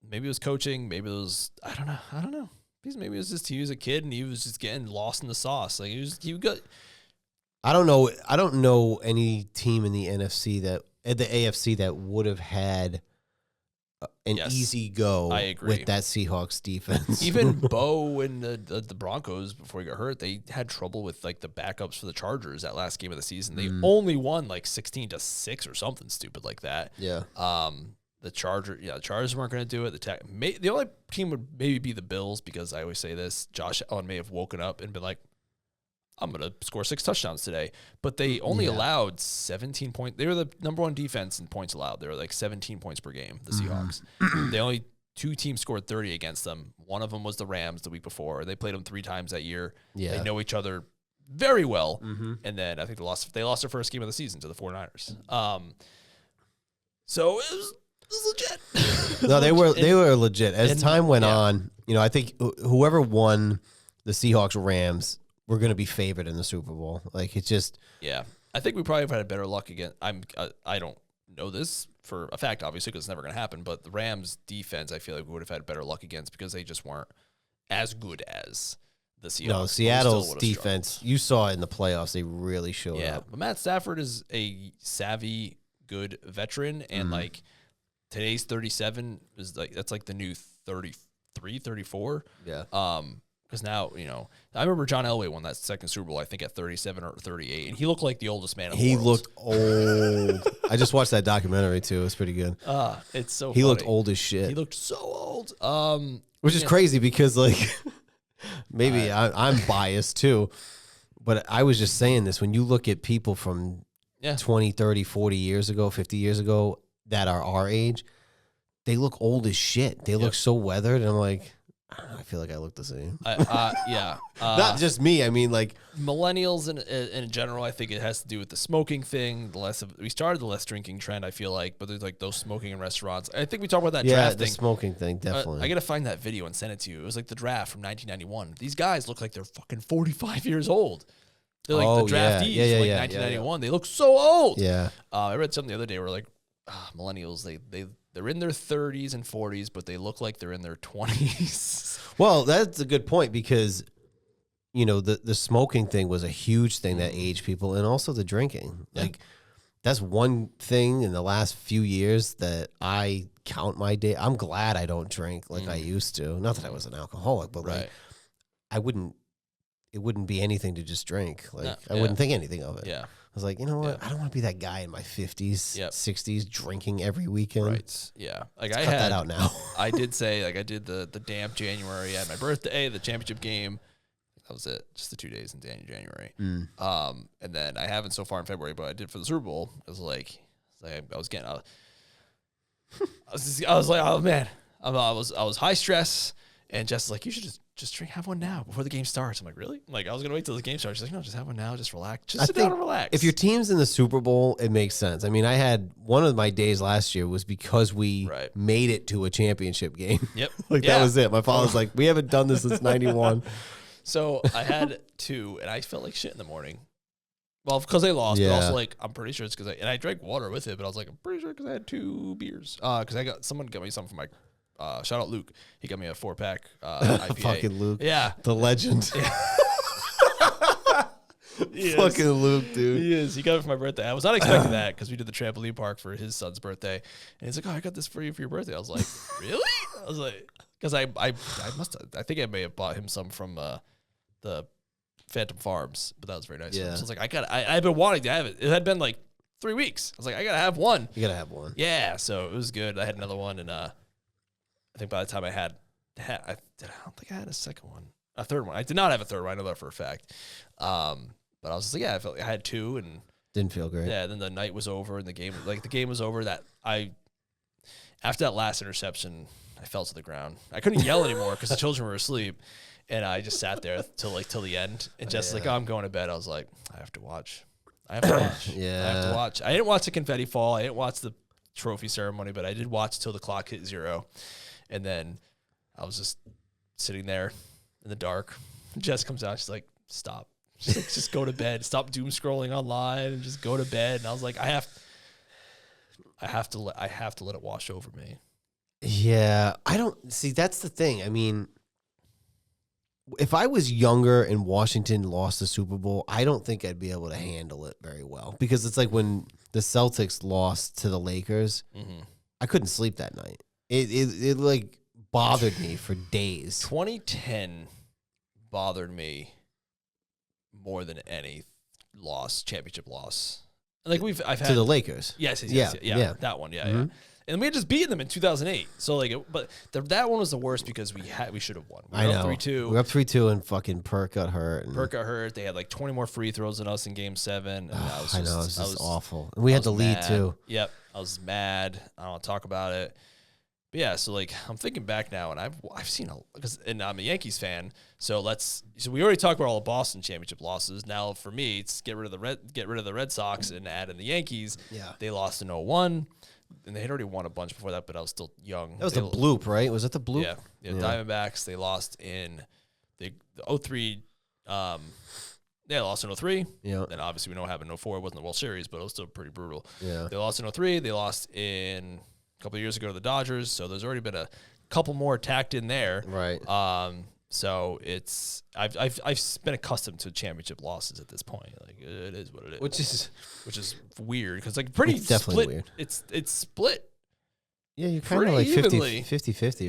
Maybe it was coaching. Maybe it was I don't know. Because maybe it was just he was a kid and he was just getting lost in the sauce. Like he got. I don't know. I don't know any team in the NFC the AFC that would have had an easy go with that Seahawks defense. Even Bo and the Broncos, before he got hurt, they had trouble with like the backups for the Chargers that last game of the season. They only won like 16-6 or something stupid like that. Yeah. The Chargers weren't going to do it. The only team would maybe be the Bills, because I always say this: Josh Allen may have woken up and been like, "I'm going to score 6 touchdowns today," but they only allowed 17 points. They were the number 1 defense in points allowed. They were like 17 points per game. The Seahawks. They only 2 teams scored 30 against them. One of them was the Rams the week before. They played them 3 times that year. Yeah. They know each other very well. And then I think they lost their first game of the season to the 49ers. So it was legit. No, they were legit. As time went on, I think whoever won the Seahawks Rams were going to be favored in the Super Bowl. Like it's just I think we probably have had better luck again. I don't know this for a fact, obviously, because it's never going to happen. But the Rams defense, I feel like we would have had better luck against, because they just weren't as good as the Seahawks. No, Seattle's defense, you saw it in the playoffs. They really showed up. But Matt Stafford is a savvy, good veteran, and like today's 37 is like that's like the new 33, 34. Yeah. Because now, I remember John Elway won that second Super Bowl, I think, at 37 or 38, and he looked like the oldest man in the world. He looked old. I just watched that documentary, too. It was pretty good. It's so He funny. looked old as shit. He looked so old. Which is crazy because, like, maybe I'm biased, too. But I was just saying this. When you look at people from 20, 30, 40 years ago, 50 years ago that are our age, they look old as shit. They look so weathered. And I'm like, I feel like I look the same. Not just me. I mean, like millennials in general. I think it has to do with the smoking thing. We started the less drinking trend, I feel like, but there's like those smoking in restaurants. I think we talked about that draft thing. The smoking thing, definitely. I got to find that video and send it to you. It was like the draft from 1991. These guys look like they're fucking 45 years old. They're like the draftees from 1991. They look so old. Yeah. I read something the other day where like millennials, they're in their 30s and 40s, but they look like they're in their 20s. Well, that's a good point because, the smoking thing was a huge thing that aged people, and also the drinking. Yeah. Like, that's one thing in the last few years that I count my day. I'm glad I don't drink like I used to. Not that I was an alcoholic, but like, it wouldn't be anything to just drink. Like, I wouldn't think anything of it. Yeah. I was like, you know what? I don't want to be that guy in my 50s, 60s drinking every weekend. Right. Yeah. Like Let's cut that out now. I did say, like, I did the damp January at my birthday, the championship game. That was it. Just the 2 days in January. And then I haven't so far in February, but I did for the Super Bowl. It was like I was getting, I was like, oh man, I was high stress, and Jess is like, you should just drink, have one now before the game starts. I'm like, really? Like, I was gonna wait till the game starts. She's like, no, just have one now, just relax, just sit down and relax. If your team's in the Super Bowl, it makes sense. I mean, I had one of my days last year was because we made it to a championship game. Yep. That was it. My father's like, we haven't done this since 91. So I had 2, and I felt like shit in the morning. Well, because they lost, but also like I'm pretty sure it's because I drank water with it, but I was like, I'm pretty sure because I had 2 beers. Because someone got me something from my shout out Luke. He got me a 4-pack IPA. Fucking Luke. Yeah. The legend. Fucking Luke, dude. He is. He got it for my birthday. I was not expecting that because we did the trampoline park for his son's birthday. And he's like, oh, I got this for you for your birthday. I was like, really? I was like, because I think I may have bought him some from the Phantom Farms, but that was very nice. Yeah. So I was like, I've been wanting to have it. It had been like 3 weeks. I was like, I gotta have one. You gotta have one. Yeah. So it was good. I had another one, and I think by the time I don't think I had a second one, a third one. I did not have a third one. I know that for a fact. But I was just like, I felt like I had 2 and didn't feel great. Yeah. Then the night was over, and the game was over. After that last interception, I fell to the ground. I couldn't yell anymore because the children were asleep. And I just sat there till the end, and just like, oh, I'm going to bed. I was like, I have to watch. I have to watch. Yeah. I have to watch. I didn't watch the confetti fall. I didn't watch the trophy ceremony, but I did watch till the clock hit 0. And then I was just sitting there in the dark. Jess comes out. She's like, stop. She's like, just go to bed. Stop doom scrolling online and just go to bed. And I was like, I have to let it wash over me. Yeah. I don't see. That's the thing. I mean, if I was younger and Washington lost the Super Bowl, I don't think I'd be able to handle it very well, because it's like when the Celtics lost to the Lakers, I couldn't sleep that night. It like bothered me for days. 2010 bothered me more than any championship loss. Like I've had to the Lakers. Yes, Yeah. that one, yeah. And we had just beaten them in 2008. So like, but that one was the worst because we should have won. I know. 3-2. We were up 3-2, and fucking Perk got hurt. Perk got hurt. They had like 20 more free throws than us in Game 7. And that was I know, it was just awful. And we had the lead too. Yep, I was mad. I don't want to talk about it. But yeah, so like I'm thinking back now, and I've seen and I'm a Yankees fan, so we already talked about all the Boston championship losses. Now for me, it's get rid of the Red Sox and add in the Yankees. Yeah, they lost in 01, and they had already won a bunch before that, but I was still young. That was the bloop, right? Was that the bloop? Yeah. Diamondbacks. They lost in the 03. They lost in 03. Yeah. Then obviously we know what happened in 04. It wasn't the World Series, but it was still pretty brutal. Yeah. They lost in 03. They lost in a couple of years ago to the Dodgers. So there's already been a couple more tacked in there. Right. So it's I've been accustomed to championship losses at this point. Like it is what it is. Which is weird because like pretty it's definitely split. Weird. It's split. Yeah, you're kind of like 50-50, really.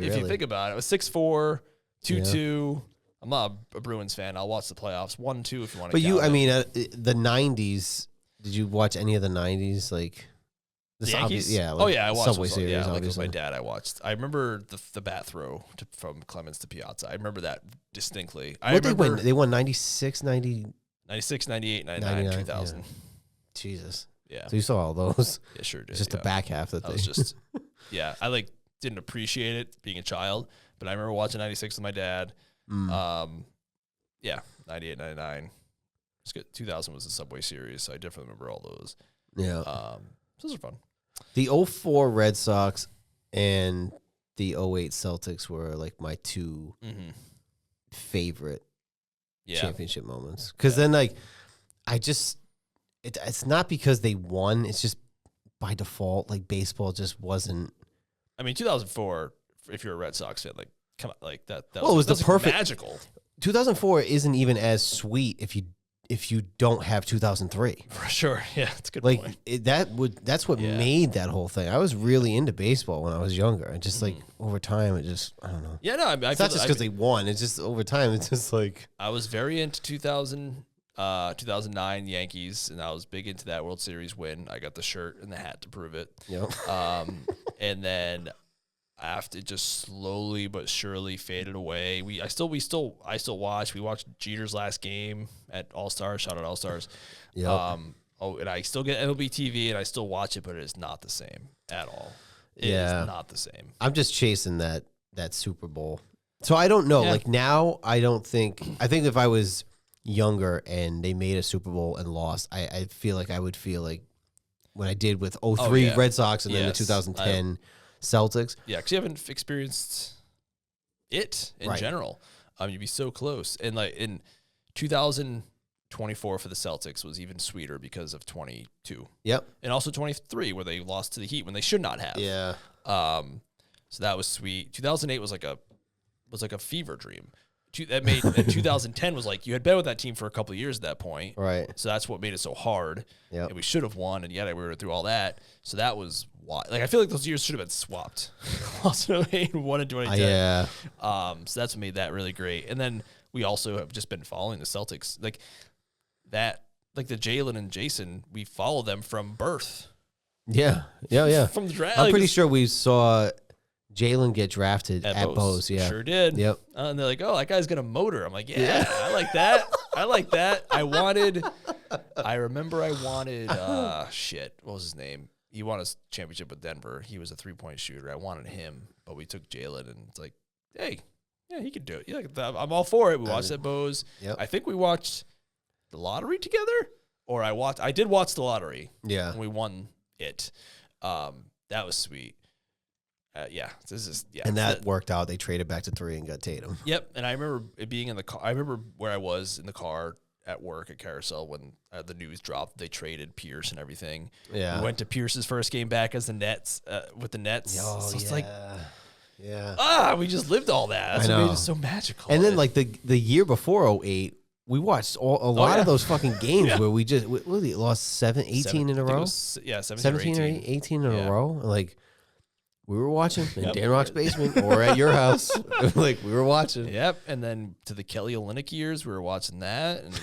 If you think about it, it was 6-4, 2-2. I'm not a Bruins fan. I'll watch the playoffs 1-2 if you want to. But I mean, the '90s. Did you watch any of the '90s? Like the Yankees? Yeah. Like I watched Subway Series. Yeah, like with my dad, I watched. I remember the bat throw from Clemens to Piazza. I remember that distinctly. They win? They won 96, 90, 96, 98, 99, 2000. Yeah. Jesus. Yeah. So you saw all those? Yeah, sure did. Just the back half of the thing. I was just, I didn't appreciate it being a child, but I remember watching 96 with my dad. 98, 99. It's good. 2000 was the Subway Series, so I definitely remember all those. Yeah. Those are fun. The 04 Red Sox and the 08 Celtics were like my two favorite championship moments. Because then, like, it's not because they won. It's just by default, like, baseball just wasn't. I mean, 2004, if you're a Red Sox fan, like, come on, like that was the perfect magical. 2004 isn't even as sweet if you don't have 2003. For sure. Yeah, that's a good point. Like, that's what made that whole thing. I was really into baseball when I was younger. And just like over time, I don't know. Yeah, no, I mean, it's not just because they won. It's just over time, it's just like. I was very into 2009 Yankees, and I was big into that World Series win. I got the shirt and the hat to prove it. Yep. And then after it just slowly but surely faded away. I still watch. We watched Jeter's last game at All Stars. Shout out All Stars. Yeah. And I still get MLB TV and I still watch it, but it is not the same at all. It is not the same. I'm just chasing that Super Bowl. So I don't know. Yeah. Like now, I think if I was younger and they made a Super Bowl and lost, I feel like I would feel like when I did with 03 Red Sox and then the 2010 Celtics. Yeah, because you haven't experienced it in general. You'd be so close. And like in 2024 for the Celtics was even sweeter because of 22. Yep. And also 23 where they lost to the Heat when they should not have. Yeah. So that was sweet. 2008 was like a fever dream. That made 2010 was like you had been with that team for a couple of years at that point, right? So that's what made it so hard. Yeah, and we should have won, and yet we were through all that. So that was why. Like I feel like those years should have been swapped. Lost in 08 and won in 2010. Yeah. So that's what made that really great. And then we also have just been following the Celtics like that, like the Jalen and Jason. We follow them from birth. Yeah. From the draft. I'm pretty sure we saw Jalen get drafted at Bose. Yeah, sure did. Yep. And they're like, "Oh, that guy's gonna motor." I'm like, "Yeah, I like that. I like that." I remember I wanted. What was his name? He won a championship with Denver. He was a 3-point shooter. I wanted him, but we took Jalen, and it's like, hey, Yeah, he could do it. Yeah, I'm all for it. We watched that Bose. Yep. I think we watched the lottery together, or I did watch the lottery. Yeah. And we won it. That was sweet. This is And that worked out. They traded back to 3 and got Tatum. Yep. And I remember it being in the car. I remember where I was in the car at work at Carousel when the news dropped. They traded Pierce and everything. Yeah. We went to Pierce's first game back as the Nets with the Nets. Oh, so it's we just lived all that. That's what made it so magical. And then like the year before 08, we watched a lot of those fucking games where we lost 18 in a row. 17 or 18 in a row. Like we were watching in Dan Rock's basement or at your house. Like we were watching. Yep. And then to the Kelly Olynyk years, we were watching that. And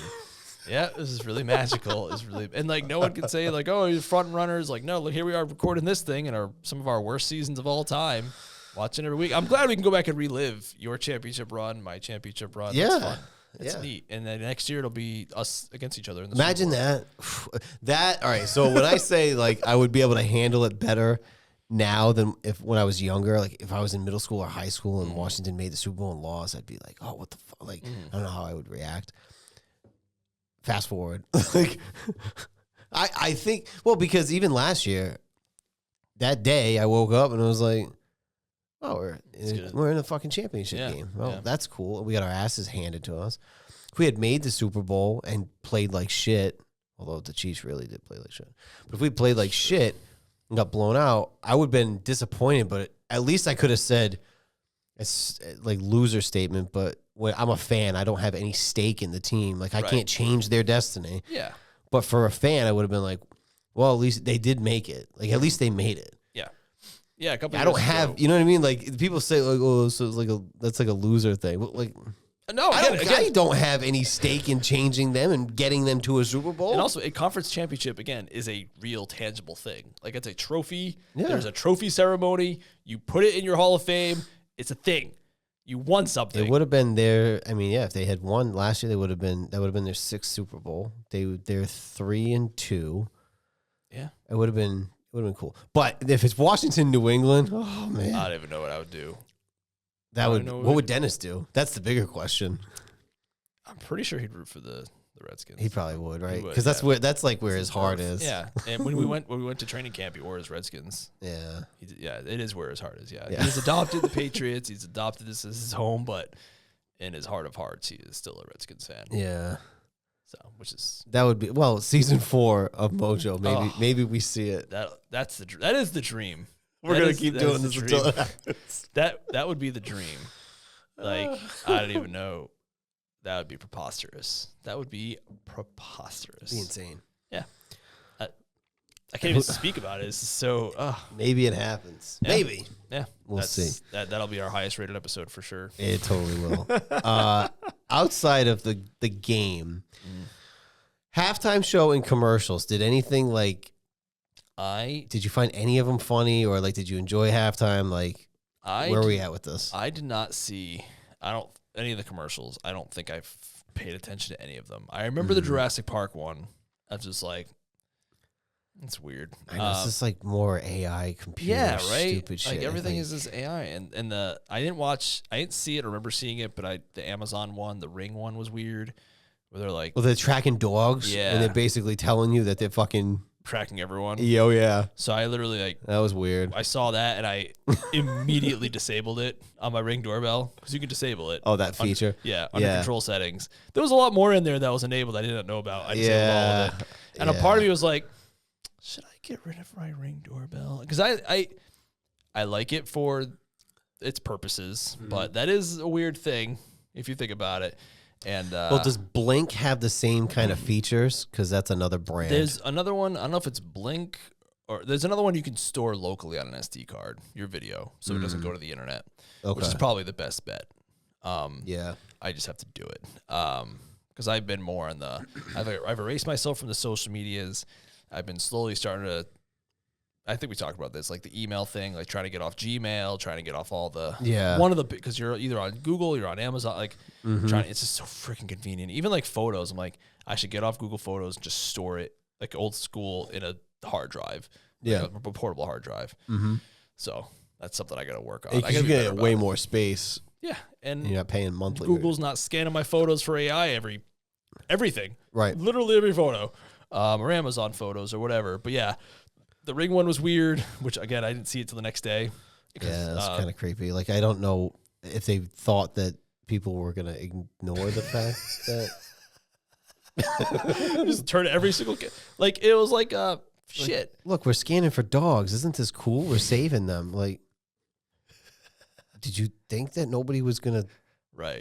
this is really magical. It's really, and like no one can say like, oh, you're front runners. Like, no, look, here we are recording this thing and some of our worst seasons of all time. Watching every week. I'm glad we can go back and relive your championship run, my championship run. Yeah. That's fun. It's neat. And then next year it'll be us against each other in the Imagine that. All right. So when I say like I would be able to handle it better now than when I was younger, like if I was in middle school or high school and Washington made the Super Bowl and lost, I'd be like, oh, what the fuck? Like, I don't know how I would react. Fast forward. Like, I think, well, because even last year, that day I woke up and I was like, oh, we're in a fucking championship game. Well, that's cool. We got our asses handed to us. If we had made the Super Bowl and played like shit, although the Chiefs really did play like shit, but if we played like shit and got blown out, I would have been disappointed, but at least I could have said, it's like loser statement, but when I'm a fan, I don't have any stake in the team. Like I can't change their destiny. Yeah. But for a fan, I would have been like, well, at least they did make it. Like at least they made it. Yeah. Yeah, a couple. I don't have, you know what I mean? Like people say, like, oh, so it's like that's like a loser thing. But like, no, I don't have any stake in changing them and getting them to a Super Bowl. And also, a conference championship again is a real tangible thing. Like it's a trophy. Yeah. There's a trophy ceremony. You put it in your Hall of Fame. It's a thing. You won something. It would have been their. I mean, yeah, if they had won last year, that would have been their 6th Super Bowl. They're 3-2. Yeah, it would have been. It would have been cool. But if it's Washington, New England, oh man, I don't even know what I would do. What would Dennis do? That's the bigger question. I'm pretty sure he'd root for the Redskins. He probably would, right? Because that's like where his heart is. Yeah, and when we went to training camp, he wore his Redskins. Yeah, it is where his heart is. Yeah, he's adopted the Patriots. He's adopted this as his home, but in his heart of hearts, he is still a Redskins fan. Yeah. So, that would be season 4 of MOJO. Maybe we see it. That is the dream. We're gonna keep doing this until it happens. That would be the dream. Like I don't even know. That would be preposterous. That would be preposterous. Be insane. Yeah. I can't even speak about it. It's so. Maybe it happens. Yeah. Maybe. Yeah. We'll see. That'll be our highest rated episode for sure. It totally will. Outside of the game, halftime show and commercials, did anything like. Did you find any of them funny or like did you enjoy halftime? Like, where are we at with this? I did not see. Any of the commercials. I don't think I've paid attention to any of them. I remember the Jurassic Park one. I was just like, it's weird. I know, it's just like more AI, computer, stupid shit. Like everything is this AI, and I didn't see it or remember seeing it, but the Amazon one, the Ring one was weird, where they're like, well, they're tracking dogs, and they're basically telling you that they're fucking tracking everyone. Oh yeah. So I literally that was weird. I saw that and I immediately disabled it on my Ring doorbell because you can disable it. Oh, that feature. Under control settings. There was a lot more in there that was enabled I didn't know about. I disabled all of it, and a part of me was like, should I get rid of my Ring doorbell? Because I like it for its purposes, but that is a weird thing if you think about it. And does Blink have the same kind of features? Because that's another brand. There's another one. I don't know if it's Blink or there's another one you can store locally on an SD card, your video, so it doesn't go to the internet, which is probably the best bet. I just have to do it because I've been more on I've erased myself from the social medias. I've been slowly starting to. I think we talked about this, like the email thing, like trying to get off Gmail, trying to get off all the because you're either on Google, you're on Amazon, like it's just so freaking convenient. Even like photos, I'm like, I should get off Google Photos and just store it like old school in a hard drive, like a portable hard drive. So that's something I got to work on. You get way more space. Yeah, and you're not paying monthly. Google's not scanning my photos for AI everything. Right. Literally every photo, or Amazon photos or whatever. But yeah, the Ring one was weird, which again I didn't see it till the next day. Yeah, that's kind of creepy. Like I don't know if they thought that people were gonna ignore the fact that just turn every single like it was like shit. Look, we're scanning for dogs. Isn't this cool? We're saving them. Like, did you think that nobody was gonna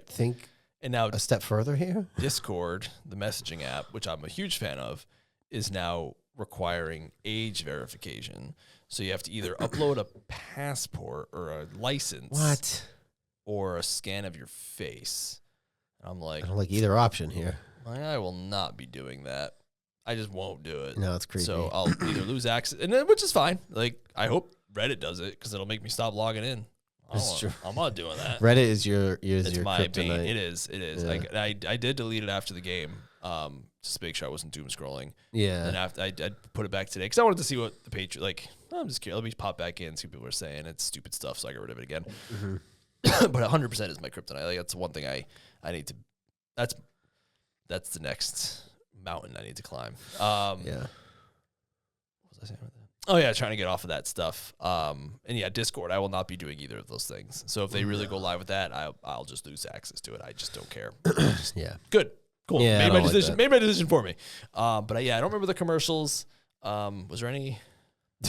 think and now a step further here? Discord, the messaging app, which I'm a huge fan of, is now requiring age verification. So you have to either upload a passport or a license, or a scan of your face. And I'm like, I don't like either option here. I will not be doing that. I just won't do it. No, it's creepy. So I'll either lose access, which is fine. Like I hope Reddit does it because it'll make me stop logging in. That's true. I'm not doing that. Reddit is your my kryptonite. bane. It is. Yeah. I did delete it after the game, just to make sure I wasn't doom scrolling. Yeah. And after I put it back today because I wanted to see what the Patriots like. I'm just curious. Let me pop back in, see what people are saying. It's stupid stuff, so I got rid of it again. Mm-hmm. But 100% is my kryptonite. Like that's one thing I need to. That's the next mountain I need to climb. Yeah. What was I saying about that? Oh yeah, trying to get off of that stuff. And yeah, Discord. I will not be doing either of those things. So if they really go live with that, I'll just lose access to it. I just don't care. Yeah. Good. Cool. Yeah, Made my decision. Made my decision for me. But yeah, I don't remember the commercials. Was there any?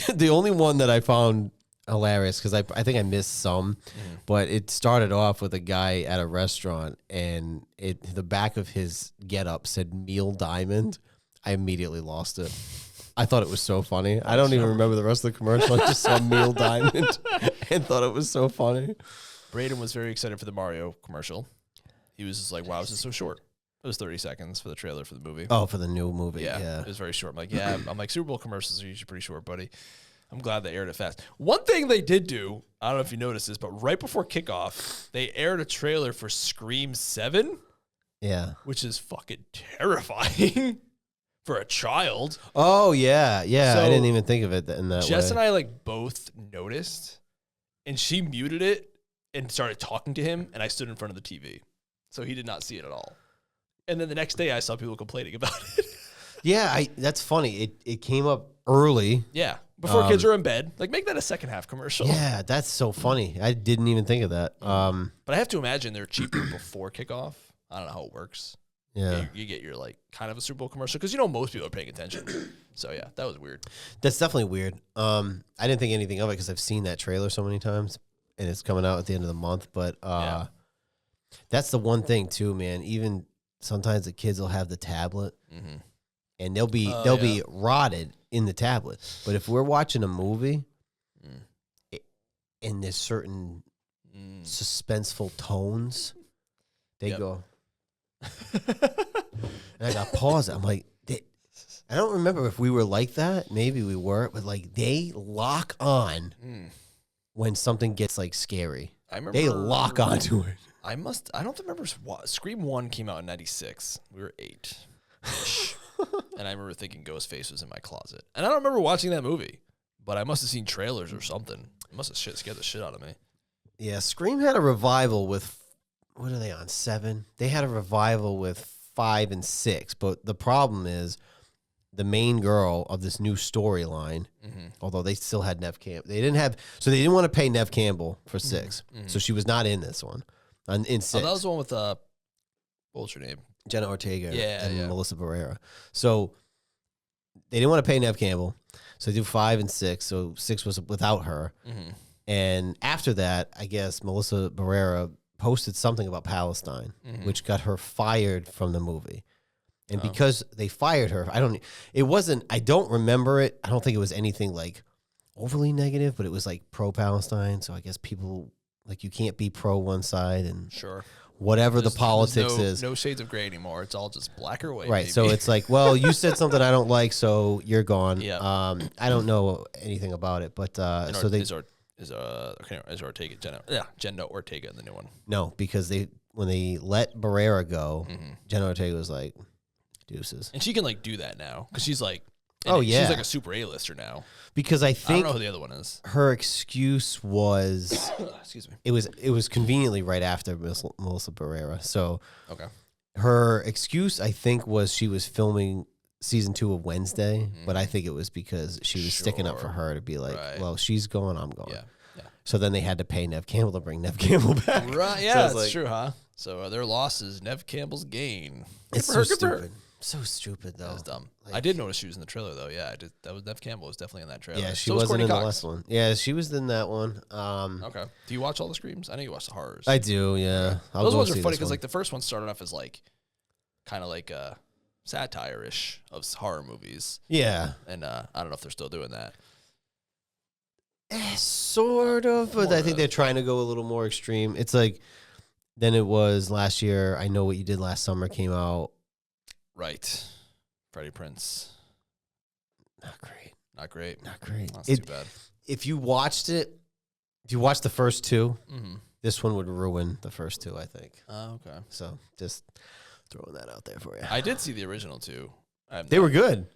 The only one that I found hilarious because I think I missed some, but it started off with a guy at a restaurant and the back of his getup said Meal Diamond. I immediately lost it. I thought it was so funny. I don't even remember the rest of the commercial. I just saw Meal Diamond and thought it was so funny. Braden was very excited for the Mario commercial. He was just like, wow, this is so short. It was 30 seconds for the trailer for the movie. Oh, for the new movie. Yeah. It was very short. I'm like, yeah. I'm like, Super Bowl commercials are usually pretty short, buddy. I'm glad they aired it fast. One thing they did do, I don't know if you noticed this, but right before kickoff, they aired a trailer for Scream 7. Yeah. Which is fucking terrifying for a child. Oh, yeah. Yeah. So I didn't even think of it in that way. Jess and I like both noticed, and she muted it and started talking to him, and I stood in front of the TV. So he did not see it at all. And then the next day, I saw people complaining about it. Yeah, that's funny. It came up early. Yeah, before kids are in bed. Like, make that a second half commercial. Yeah, that's so funny. I didn't even think of that. But I have to imagine they're cheaper before kickoff. I don't know how it works. Yeah. You get your, like, kind of a Super Bowl commercial because, most people are paying attention. So, yeah, that was weird. That's definitely weird. I didn't think anything of it because I've seen that trailer so many times, and it's coming out at the end of the month. But that's the one thing, too, man. Even sometimes the kids will have the tablet, and they'll be rotted in the tablet. But if we're watching a movie, and there's certain suspenseful tones, they go. And I got pause. I'm like, I don't remember if we were like that. Maybe we were, but like they lock on when something gets like scary. I remember they lock onto it. I don't remember. Scream 1 came out in 96. We were 8. And I remember thinking Ghostface was in my closet. And I don't remember watching that movie, but I must have seen trailers or something. It must have scared the shit out of me. Yeah, Scream had a revival with, what are they on, 7? They had a revival with 5 and 6, but the problem is the main girl of this new storyline, although they still had Nev Campbell. They didn't want to pay Nev Campbell for 6, so she was not in this one. In 6. Oh, that was the one with, what was her name? Jenna Ortega and yeah. Melissa Barrera. So they didn't want to pay Nev Campbell, so they do 5 and 6. So 6 was without her. And after that, I guess Melissa Barrera posted something about Palestine, which got her fired from the movie. And because they fired her, I don't remember it. I don't think it was anything like overly negative, but it was like pro-Palestine. So I guess people, like, you can't be pro one side and whatever the politics is. No shades of gray anymore. It's all just black or white. Right. Baby. So it's like, well, you said something I don't like, so you're gone. Yeah. I don't know anything about it, but so they is Ortega Jenna Ortega in the new one? No, because when they let Barrera go, Jenna Ortega was like, deuces. And she can like do that now because she's like And she's like a super A-lister now. Because I think I don't know who the other one is. Her excuse was, excuse me. It was conveniently right after Melissa Barrera. So okay, her excuse I think was she was filming season 2 of Wednesday, but I think it was because she was sticking up for her to be like, well, she's going, I'm going. Yeah. So then they had to pay Nev Campbell to bring Nev Campbell back. Right. Yeah, so that's true, huh? So their loss is Nev Campbell's gain. It's so stupid. So stupid, though. That was dumb. I did notice she was in the trailer, though. Yeah, I did. That was Nev Campbell was definitely in that trailer. Yeah, she wasn't in the last one. Yeah, she was in that one. Okay. Do you watch all the Screams? I know you watch the horrors. I do, yeah. Those ones are funny because like the first one started off as like kind of like a satire-ish of horror movies. Yeah. And I don't know if they're still doing that. Sort of, but I think they're trying to go a little more extreme. It's like, then it was last year, I Know What You Did Last Summer came out. Right. Freddie Prinze. Not great. Not great. Not great. That's too bad. If you watched the first two, this one would ruin the first two, I think. Oh, okay. So just throwing that out there for you. I did see the original two. They were good.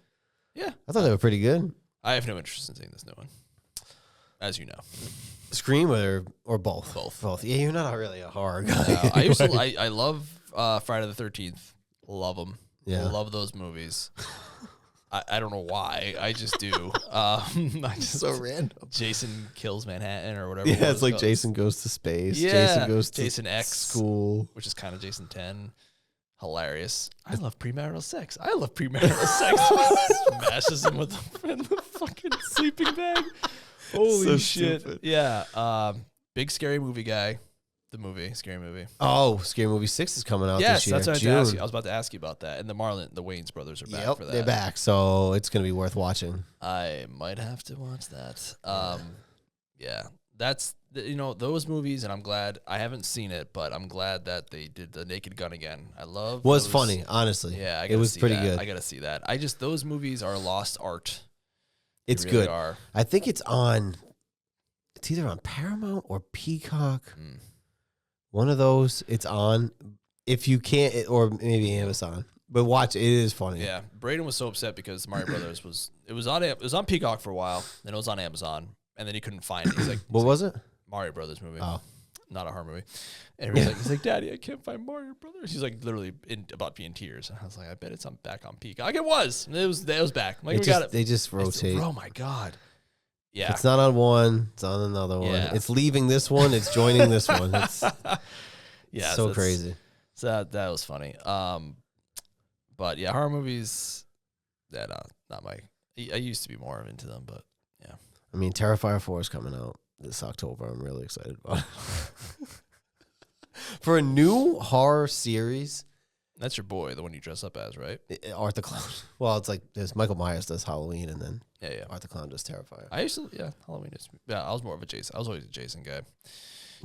Yeah. I thought they were pretty good. I have no interest in seeing this new one. As you know. Scream or both? Both. Yeah, you're not really a horror guy. I love Friday the 13th. Love them. Yeah. Love those movies. I don't know why. I just do. So random. Jason Kills Manhattan or whatever. Yeah, it's like Jason Goes to Space. Yeah. Jason Goes to Jason X School. Which is kind of Jason 10. Hilarious. I love premarital sex. Smashes him with the fucking sleeping bag. Holy shit. Stupid. Yeah. Big Scary Movie guy. The movie, Scary Movie. Oh, Scary Movie 6 is coming out this year. Yes, that's what I was about to ask you about that. And the Wayans brothers are back for that. They're back, so it's going to be worth watching. I might have to watch that. Yeah. That's, those movies, and I'm glad, I haven't seen it, but I'm glad that they did the Naked Gun again. I love was funny, honestly. Yeah, it was pretty good. I got to see that. Those movies are lost art. It's really good. Are. I think it's either on Paramount or Peacock. One of those, it's on. If you can't, or maybe Amazon. But watch it is funny. Yeah, Braden was so upset because Mario Brothers was on Peacock for a while, then it was on Amazon, and then he couldn't find it. He's like, what was it? Mario Brothers movie. Oh, not a horror movie. And he's like, Daddy, I can't find Mario Brothers. He's like literally about to be in tears. And I was like, I bet it's back on Peacock. It was. It was back. I'm like, got it. They just rotate. Oh my god. Yeah. It's not on one. It's on another one. Yeah. It's leaving this one. It's joining this one. It's so crazy. So that was funny. But yeah, horror movies. Yeah, not my. I used to be more into them, but yeah. I mean, Terrifier 4 is coming out this October. I'm really excited about it. For a new horror series. That's your boy, the one you dress up as, right? Art the Clown. Well, it's like there's Michael Myers does Halloween, and then Art the Clown does Terrifier. Halloween is. Yeah, I was more of a Jason. I was always a Jason guy.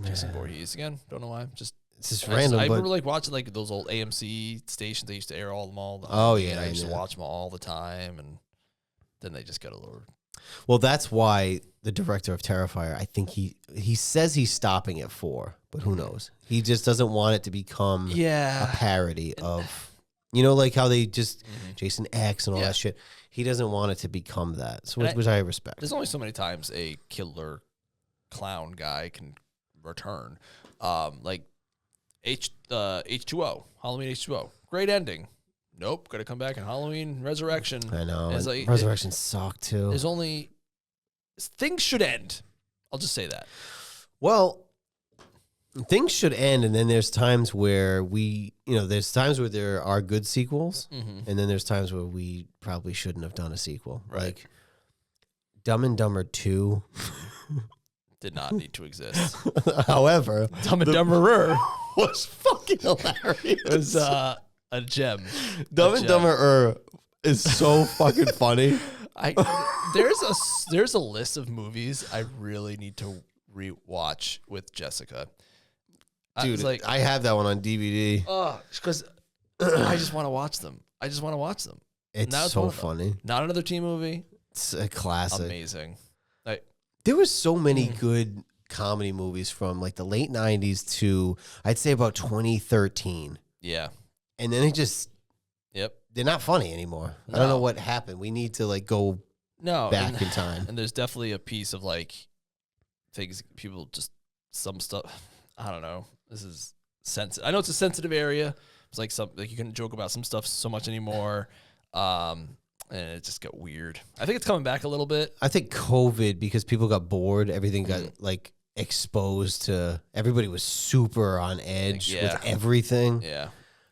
Jason Voorhees again. Don't know why. It's just random. I remember like watching like those old AMC stations. They used to air them all. Oh yeah, I used to watch them all the time, and then they just got a little. Well, that's why the director of Terrifier, I think he says he's stopping at 4, but who knows? He just doesn't want it to become a parody of, like how they just Jason X and all that shit. He doesn't want it to become that, so which I respect. There's only so many times a killer clown guy can return, like H2O, Halloween H2O, great ending. Nope, got to come back in Halloween Resurrection. I know. Like, Resurrection sucked too. There's only things should end. I'll just say that. Well, things should end, and then there's times where there's times where there are good sequels, and then there's times where we probably shouldn't have done a sequel. Right. Like Dumb and Dumber 2 did not need to exist. However, Dumb and Dumberer was fucking hilarious. It was a gem. Dumb and Dumber is so fucking funny. There's a list of movies I really need to rewatch with Jessica. Dude, I have that one on DVD. Because I just want to watch them. It's so funny. Not another teen movie. It's a classic. Amazing. There was so many good comedy movies from like the late 90s to I'd say about 2013. Yeah. And then it just they're not funny anymore. No. I don't know what happened. We need to like go back in time. And there's definitely a piece of like things people just some stuff. I don't know. This is sensitive. I know it's a sensitive area. It's like you couldn't joke about some stuff so much anymore. And it just got weird. I think it's coming back a little bit. I think COVID, because people got bored, everything got like exposed to, everybody was super on edge with everything. Yeah.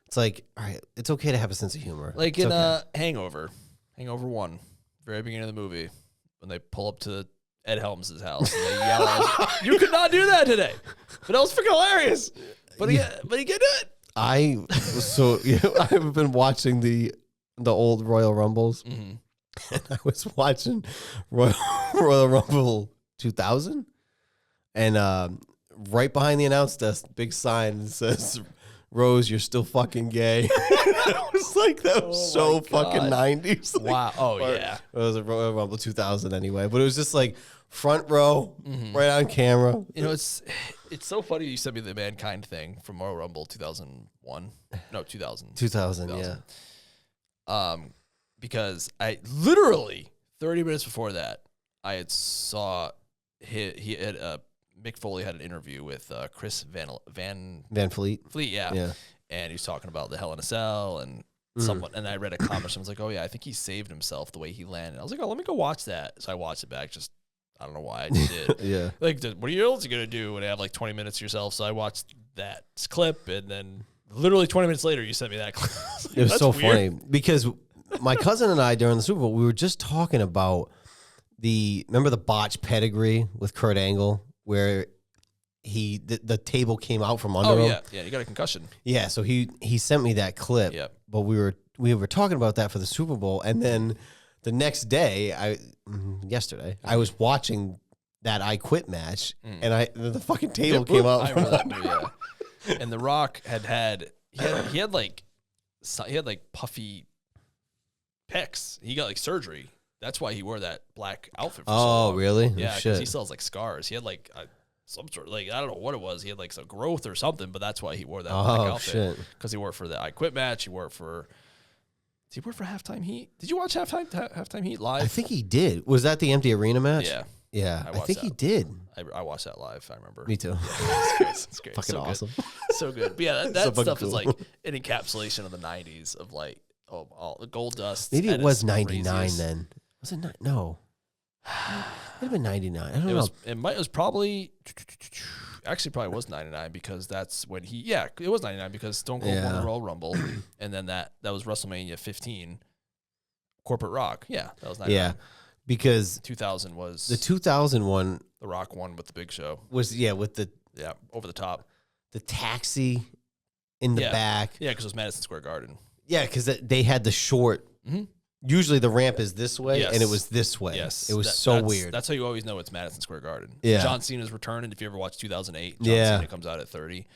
It's like, all right, it's okay to have a sense of humor. Like in Hangover 1, very beginning of the movie, when they pull up to Ed Helms' house and they yell at you could not do that today. But that was freaking hilarious. But he can do it. I've been watching the old Royal Rumbles. Mm-hmm. And I was watching Royal Rumble 2000, and right behind the announce desk, big sign that says, "Rose, you're still fucking gay." I was like, that was so fucking 90s. Like, wow. Oh, yeah. It was a Royal Rumble 2000 anyway, but it was just like front row, right on camera. You know, it's so funny you sent me the Mankind thing from Royal Rumble 2001. No, 2000. 2000, yeah. Because I literally 30 minutes before that, I had saw he had Mick Foley had an interview with Chris Van Fleet. Yeah. And he was talking about the Hell in a Cell and someone, and I read a comment. I was like, oh yeah, I think he saved himself the way he landed. I was like, oh, let me go watch that. So I watched it back. Just I don't know why I just did. Yeah. Like, what are you else gonna do when I have like 20 minutes to yourself? So I watched that clip, and then literally 20 minutes later, you sent me that clip. Like, it was so funny because my cousin and I during the Super Bowl, we were just talking about remember the botch pedigree with Kurt Angle, where the table came out from under him. Yeah, you got a concussion. Yeah, so he sent me that clip. Yep. But we were talking about that for the Super Bowl, and then the next day, yesterday, I was watching that I Quit match, and the fucking table came out. I remember that movie, yeah. And The Rock he had like puffy pecs. He got like surgery. That's why he wore that black outfit for so long. Really? Yeah, because he still has like scars. He had like some sort of, like, I don't know what it was. He had like some growth or something, but that's why he wore that black outfit. Because he wore it for the I Quit match. He wore it for Halftime Heat? Did you watch Halftime Heat live? I think he did. Was that the empty arena match? Yeah. Yeah, I think he did. I watched that live, I remember. Me too. Yeah, it's great. Fucking so awesome. Good. So good. But yeah, that stuff is like an encapsulation of the 90s of like, all the Gold Dust. Maybe it was 99 then. Was it not? No. It would have been 99. I don't know. It was probably, actually probably was 99 because that's when it was 99 because Stone Cold won the Royal Rumble. And then that was WrestleMania 15, Corporate Rock. Yeah, that was 99. Yeah. Because 2000 was the 2001. The Rock won with the Big Show. Was with the over the top. The taxi in the back. Yeah, because it was Madison Square Garden. Yeah, because they had the short. Mm-hmm. Usually the ramp is this way, and it was this way. Yes, it was so weird. That's how you always know it's Madison Square Garden. Yeah, John Cena's return, and if you ever watch 2008, John Cena comes out at 30.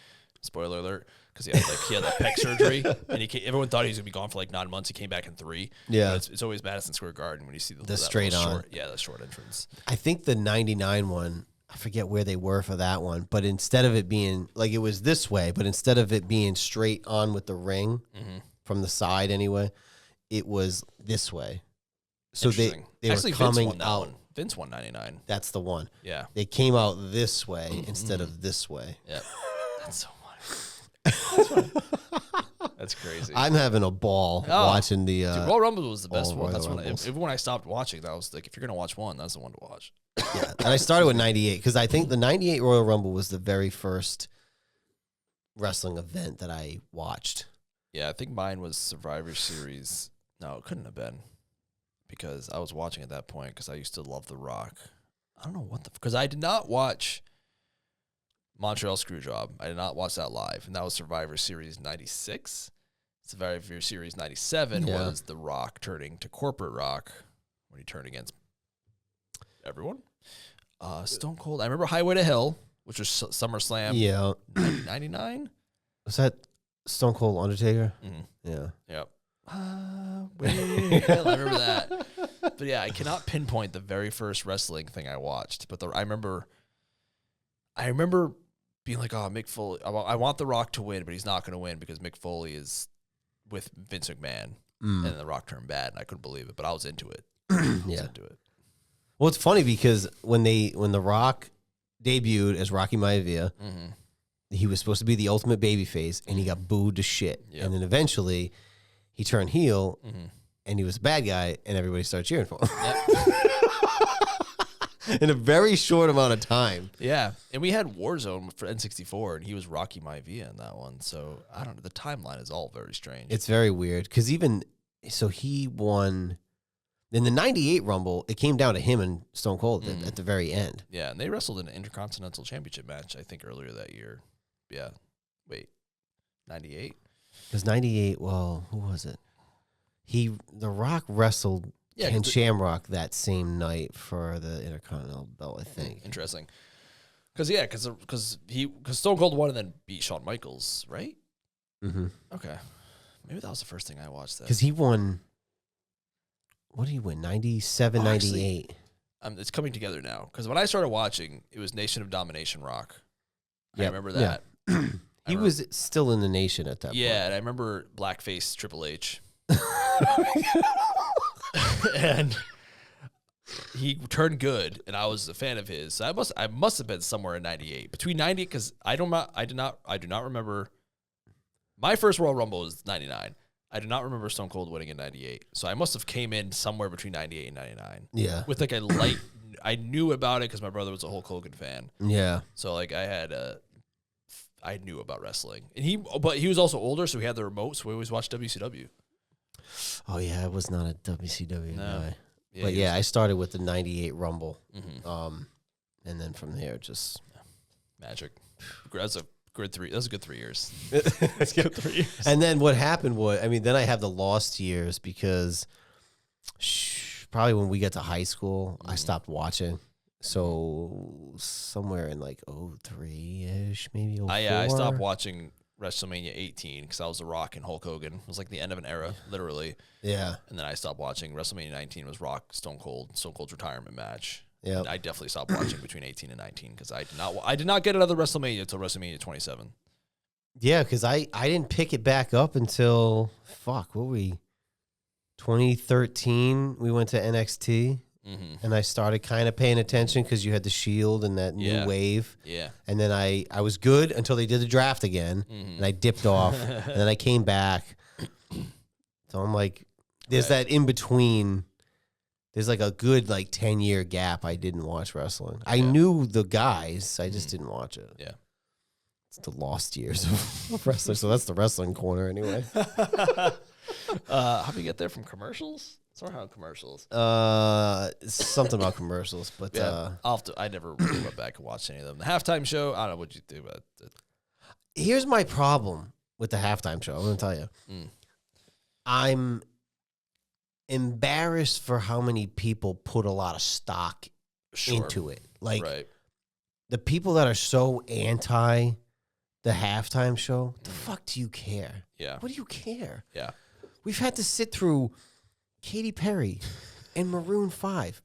Spoiler alert. Because he had that pec surgery, and everyone thought he was gonna be gone for like 9 months. He came back in 3. Yeah, but it's always Madison Square Garden when you see the straight on. The short entrance. I think the 99 one. I forget where they were for that one, but instead of it being like it was this way, but instead of it being straight on with the ring from the side anyway, it was this way. So they actually were coming Vince won out. One. Vince won 99. That's the one. Yeah, they came out this way instead of this way. Yeah, that's so funny. That's crazy. I'm having a ball watching the Royal Rumble was the best one. That's when I stopped watching. That was like, if you're gonna watch one, that's the one to watch. Yeah, and I started with 98 because I think the 98 Royal Rumble was the very first wrestling event that I watched. Yeah, I think mine was Survivor Series. No, it couldn't have been because I was watching at that point because I used to love The Rock. I don't know because I did not watch Montreal Screwjob. I did not watch that live, and that was Survivor Series 96. Survivor Series 97 was The Rock turning to Corporate Rock when he turned against everyone. Stone Cold. I remember Highway to Hell, which was SummerSlam. Yeah. 99? Was that Stone Cold Undertaker? Mm-hmm. Yeah. Yep. Highway to Hell. I remember that. But yeah, I cannot pinpoint the very first wrestling thing I watched. But I remember being like, oh, Mick Foley. I want The Rock to win, but he's not going to win because Mick Foley is with Vince McMahon. and then The Rock turned bad, and I couldn't believe it, but I was into it. Well, it's funny because when The Rock debuted as Rocky Maivia, he was supposed to be the ultimate babyface, and he got booed to shit. Yep. And then eventually, he turned heel, and he was a bad guy, and everybody started cheering for him. Yep. In a very short amount of time. Yeah. And we had Warzone for N64, and he was Rocky Maivia in that one. So, I don't know. The timeline is all very strange. It's very weird. Because he won... In the 98 Rumble, it came down to him and Stone Cold at the very end. Yeah, and they wrestled in an Intercontinental Championship match, I think, earlier that year. Yeah. Wait. 98? Because 98, well, who was it? The Rock wrestled Ken Shamrock that same night for the Intercontinental belt, I think. Interesting. Because Stone Cold won and then beat Shawn Michaels, right? Mm-hmm. Okay. Maybe that was the first thing I watched. Because he won... What did he win? 97, 98. It's coming together now. Because when I started watching, it was Nation of Domination Rock. I remember that. Yeah. He was still in the Nation at that point. Yeah, and I remember blackface Triple H. And he turned good, and I was a fan of his. So I must have been somewhere in 98. Between 90, because I do not remember. My first Royal Rumble was 99. I do not remember Stone Cold winning in 98. So I must have came in somewhere between 98 and 99. Yeah. With like a light, I knew about it because my brother was a Hulk Hogan fan. Yeah. So like I knew about wrestling. But he was also older, so he had the remote, so we always watched WCW. Oh, yeah, I was not a WCW guy. Yeah, but yeah, I started with the 98 Rumble. And then from there, just... Magic. That's a good 3 years. That's good 3 years. And then what happened was, then I have the lost years because probably when we got to high school, I stopped watching. So somewhere in like 03-ish, maybe 04. I stopped watching WrestleMania 18 because I was The Rock and Hulk Hogan. It was like the end of an era, literally. Yeah. And then I stopped watching. WrestleMania 19 was Rock, Stone Cold's retirement match. Yeah. I definitely stopped watching between 18 and 19 because I did not get another WrestleMania until WrestleMania 27. Yeah, because I didn't pick it back up until, what were we? 2013, we went to NXT. And I started kind of paying attention because you had the Shield and that new wave. Yeah. And then I was good until they did the draft again. And I dipped off. And then I came back. So I'm like, there's that in between. There's like a good 10-year gap I didn't watch wrestling. I knew the guys. I just didn't watch it. Yeah. It's the lost years of wrestling. So that's the wrestling corner anyway. How do you get there from commercials? Somehow commercials. Something about commercials, but I never really went back and watched any of them. The halftime show, I don't know what you do, but here's my problem with the halftime show. I'm going to tell you. I'm embarrassed for how many people put a lot of stock into it. The people that are so anti the halftime show, the fuck do you care? Yeah. What do you care? Yeah. We've had to sit through Katy Perry and Maroon 5.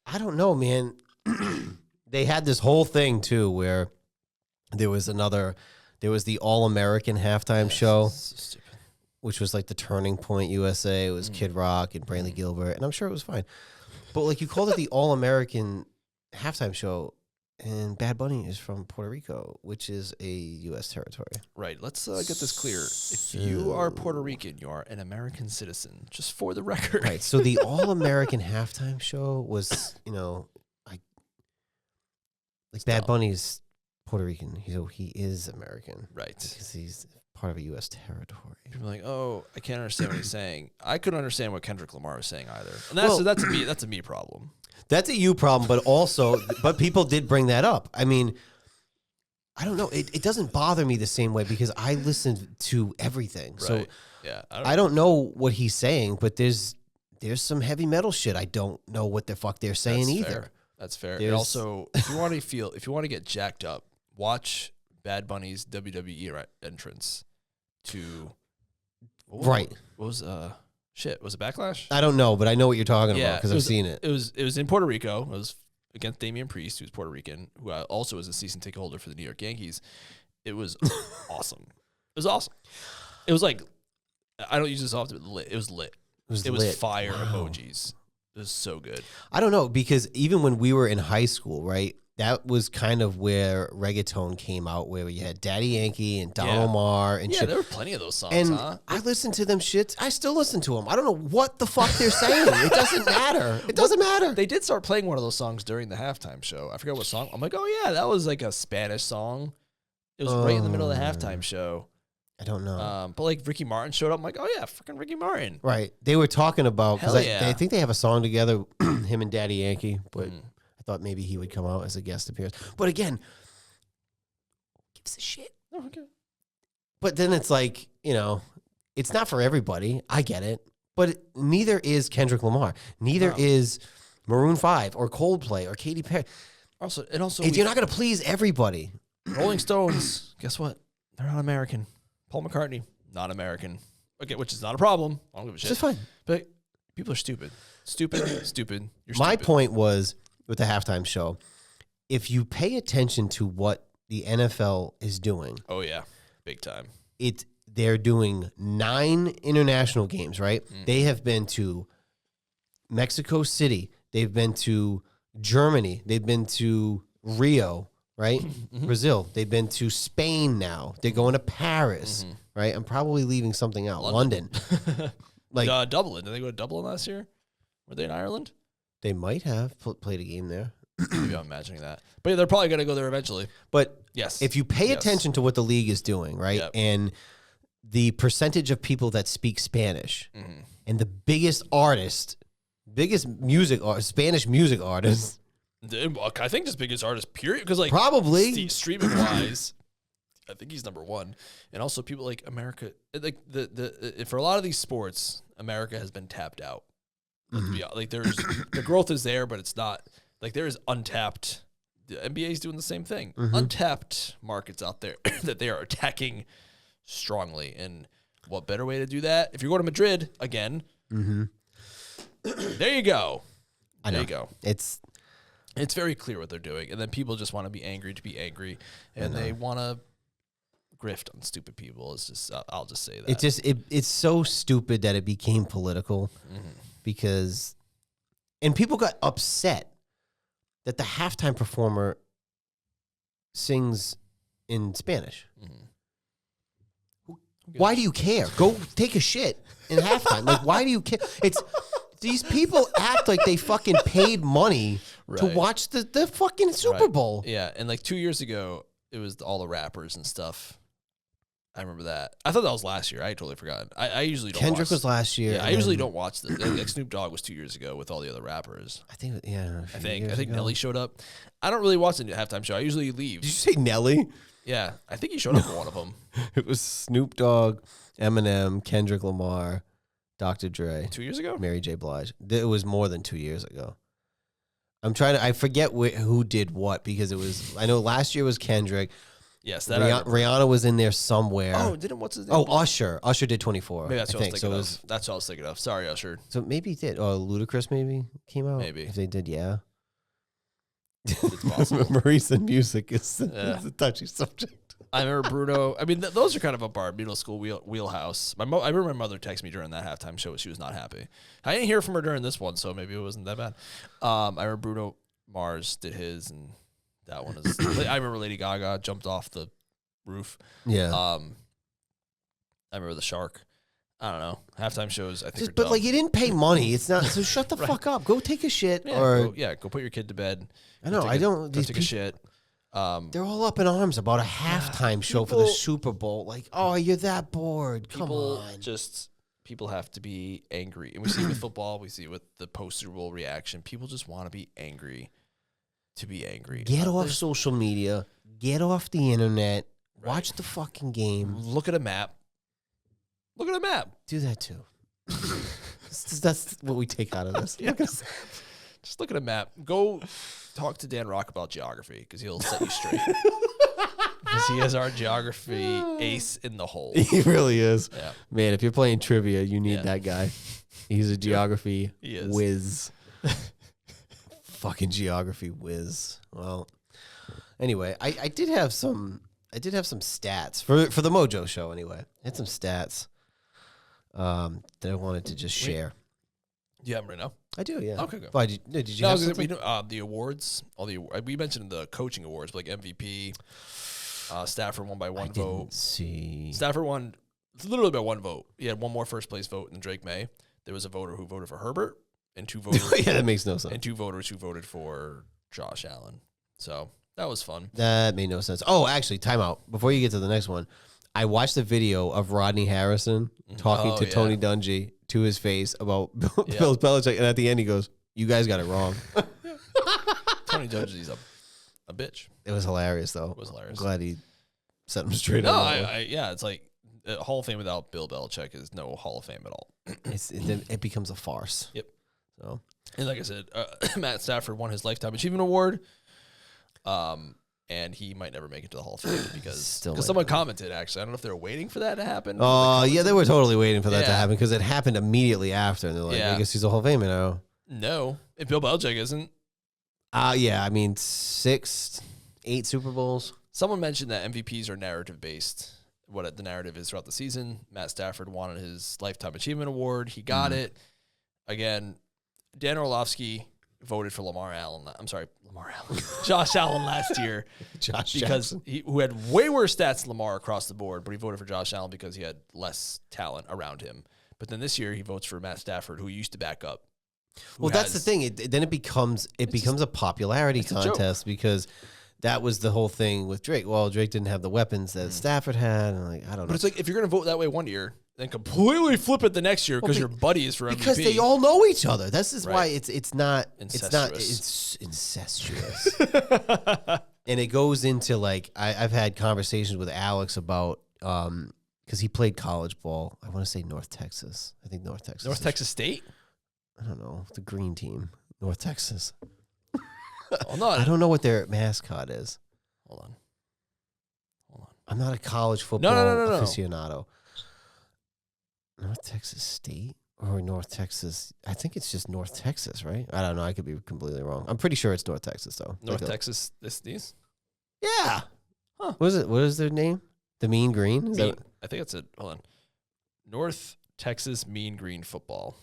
I don't know, man. They had this whole thing, too, where there was the All-American halftime show, so which was like the Turning Point USA. It was Kid Rock and Brantley Gilbert, and I'm sure it was fine. But you called it the All-American halftime show, and Bad Bunny is from Puerto Rico, which is a U.S. territory. Right. Let's get this clear. If you are Puerto Rican, you are an American citizen, just for the record. Right. So the All-American halftime show was, Bad Bunny's Puerto Rican. He is American. Right. Because he's part of a U.S. territory. People are like, oh, I can't understand what he's saying. I couldn't understand what Kendrick Lamar was saying either. And that's a me problem. That's a you problem, but also, but people did bring that up. I don't know. It doesn't bother me the same way because I listen to everything. Right. So yeah, I don't know what he's saying, but there's some heavy metal shit. I don't know what the fuck they're saying either. Fair. That's fair. And also, if you want to get jacked up, watch Bad Bunny's WWE entrance to right. What was was it Backlash? I don't know, but I know what you're talking about because I've seen it. It was in Puerto Rico. It was against Damian Priest, who's Puerto Rican, who also is a season ticket holder for the New York Yankees. It was awesome. It was awesome. It was like I don't use this often, but it was lit. It was fire emojis. It was so good. I don't know, because even when we were in high school, right, that was kind of where reggaeton came out, where you had Daddy Yankee and Don Omar and shit. There were plenty of those songs, and I listened to them shits. I still listen to them. I don't know what the fuck they're saying. It doesn't matter. It doesn't matter. They did start playing one of those songs during the halftime show. I forgot what song. I'm like, oh, yeah, that was like a Spanish song. It was right in the middle of the halftime show. I don't know. But like Ricky Martin showed up. I'm like, oh, yeah, freaking Ricky Martin. Right. They were talking about, because I think they have a song together, him and Daddy Yankee, but I thought maybe he would come out as a guest appearance. But again, who gives a shit? Oh, okay. But then it's like, it's not for everybody. I get it. But neither is Kendrick Lamar. Neither is Maroon 5 or Coldplay or Katy Perry. Also, you're not going to please everybody. Rolling Stones, guess what? They're not American. Paul McCartney, not American. Okay, which is not a problem. I don't give a shit. It's fine. But people are stupid. Stupid. You're My stupid. point was, with the halftime show, if you pay attention to what the NFL is doing. Oh, yeah. Big time. They're doing 9 international games, right? They have been to Mexico City. They've been to Germany. They've been to Rio, right? Brazil. They've been to Spain now. They're going to Paris, right? I'm probably leaving something out. London. Like Dublin. Did they go to Dublin last year? Were they in Ireland? They might have played a game there. Maybe I'm imagining that. But yeah, they're probably going to go there eventually. But yes, if you pay attention to what the league is doing, right? Yep. And the percentage of people that speak Spanish and the biggest Spanish music artist. I think just biggest artist, period. Because like probably streaming wise, I think he's number one. And also people like America, like for a lot of these sports, America has been tapped out. Like there's the growth is there, but it's not like there is untapped. The NBA is doing the same thing. Untapped markets out there that they are attacking strongly. And what better way to do that? If you're going to Madrid again, there you go. There you go. It's very clear what they're doing, and then people just want to be angry to be angry, and they want to grift on stupid people. It's just I'll just say that it's so stupid that it became political because, and people got upset that the halftime performer sings in Spanish. Why do you care? Go take a shit in halftime. Like, why do you care? These people act like they fucking paid money to watch the fucking Super Bowl. Yeah, and like 2 years ago, it was all the rappers and stuff. I remember that. I thought that was last year. I totally forgot. I usually don't Kendrick was last year. Yeah, I usually don't watch the like Snoop Dogg was 2 years ago with all the other rappers. I think I think Nelly showed up. I don't really watch the halftime show. I usually leave. Did you say Nelly? Yeah, I think he showed up for one of them. It was Snoop Dogg, Eminem, Kendrick Lamar, Dr. Dre. 2 years ago? Mary J. Blige. It was more than 2 years ago. I forget who did what because I know last year was Kendrick. Yes, Rihanna was in there somewhere. Oh, what's his name? Oh, Usher. Usher did 24. Maybe that's what I was thinking of. That's what I was thinking of. Sorry, Usher. So maybe he did. Oh, Ludacris maybe came out? Maybe. If they did, yeah. It's possible. Marisa music is a touchy subject. I remember Bruno. I mean, those are kind of up our middle school wheelhouse. I remember my mother texted me during that halftime show. She was not happy. I didn't hear from her during this one, so maybe it wasn't that bad. I remember Bruno Mars did his, and that one is. I remember Lady Gaga jumped off the roof. Yeah. I remember the shark. I don't know. Halftime shows, I think. But like, you didn't pay money. It's not. So shut the fuck up. Go take a shit. Yeah, go put your kid to bed. I know. I don't. Go take a shit. They're all up in arms about a halftime show for the Super Bowl. Like, oh, you're that bored. Come on. People have to be angry. And we see it with football. We see it with the post-Super Bowl reaction. People just want to be angry to be angry. Get off social media. Get off the internet. Right. Watch the fucking game. Look at a map. Do that too. That's what we take out of this. Yeah. Just look at a map. Go talk to Dan Rock about geography because he'll set you straight. Because he is our geography ace in the hole. He really is. Yeah. Man, if you're playing trivia, you need that guy. He's a geography whiz. Fucking geography whiz. Well, anyway, I did have some stats for the MOJO show anyway. I had some stats. that I wanted to just share. Do you have them right now? I do, yeah. Okay, good. Why, did you have something? The awards, we mentioned the coaching awards, like MVP. Stafford won by one vote. Stafford won literally by one vote. He had one more first place vote than Drake May. There was a voter who voted for Herbert, and two voters. Yeah, that makes no sense. And two voters who voted for Josh Allen. So that was fun. That made no sense. Oh, actually, time out. Before you get to the next one, I watched a video of Rodney Harrison talking to Tony Dungy to his face about Bill Belichick, and at the end he goes, "You guys got it wrong." Tony Dungy's a bitch. It was hilarious, though. It was hilarious. I'm glad he set him straight. No, it's like Hall of Fame without Bill Belichick is no Hall of Fame at all. It becomes a farce. Yep. So, and like I said, Matt Stafford won his Lifetime Achievement Award. And he might never make it to the Hall of Fame because someone commented, actually. I don't know if they were waiting for that to happen. Oh, yeah, they were totally waiting for that to happen because it happened immediately after. And they're like, I guess he's a Hall of Famer now. No, if Bill Belichick isn't. Yeah, I mean, 6, 8 Super Bowls. Someone mentioned that MVPs are narrative-based, what the narrative is throughout the season. Matt Stafford wanted his Lifetime Achievement Award. He got it. Again, Dan Orlovsky voted for Lamar Allen. Josh Allen last year. Because who had way worse stats than Lamar across the board, but he voted for Josh Allen because he had less talent around him. But then this year he votes for Matt Stafford, who he used to back up. Well, that's the thing. Then it becomes a popularity contest because that was the whole thing with Drake. Well, Drake didn't have the weapons that Stafford had. And I don't know. But it's like if you're going to vote that way one year, then completely flip it the next year because your buddy is for MVP. Because they all know each other. This is why it's incestuous. And it goes into like I've had conversations with Alex about because he played college ball. I want to say North Texas. I think North Texas. North Texas State? I don't know. The green team. North Texas. Hold on. I don't know what their mascot is. Hold on. I'm not a college football aficionado. North Texas State or North Texas? I think it's just North Texas, right? I don't know. I could be completely wrong. I'm pretty sure it's North Texas, though. North Texas, these? Yeah. Huh. What is it? What is their name? The Mean Green? I think it's hold on. North Texas Mean Green Football.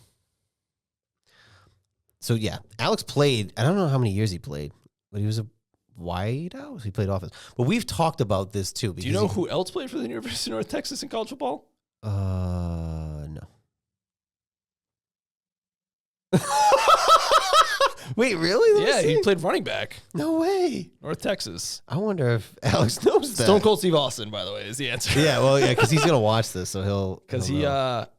So, yeah. Alex played. I don't know how many years he played, but he was a wideout. He played offense. But we've talked about this, too. Do you know who else played for the University of North Texas in college football? No. Wait, really? Yeah, he played running back. No way. North Texas. I wonder if Alex knows that. Stone Cold Steve Austin, by the way, is the answer. Yeah, well, yeah, because he's gonna watch this, so he'll. Because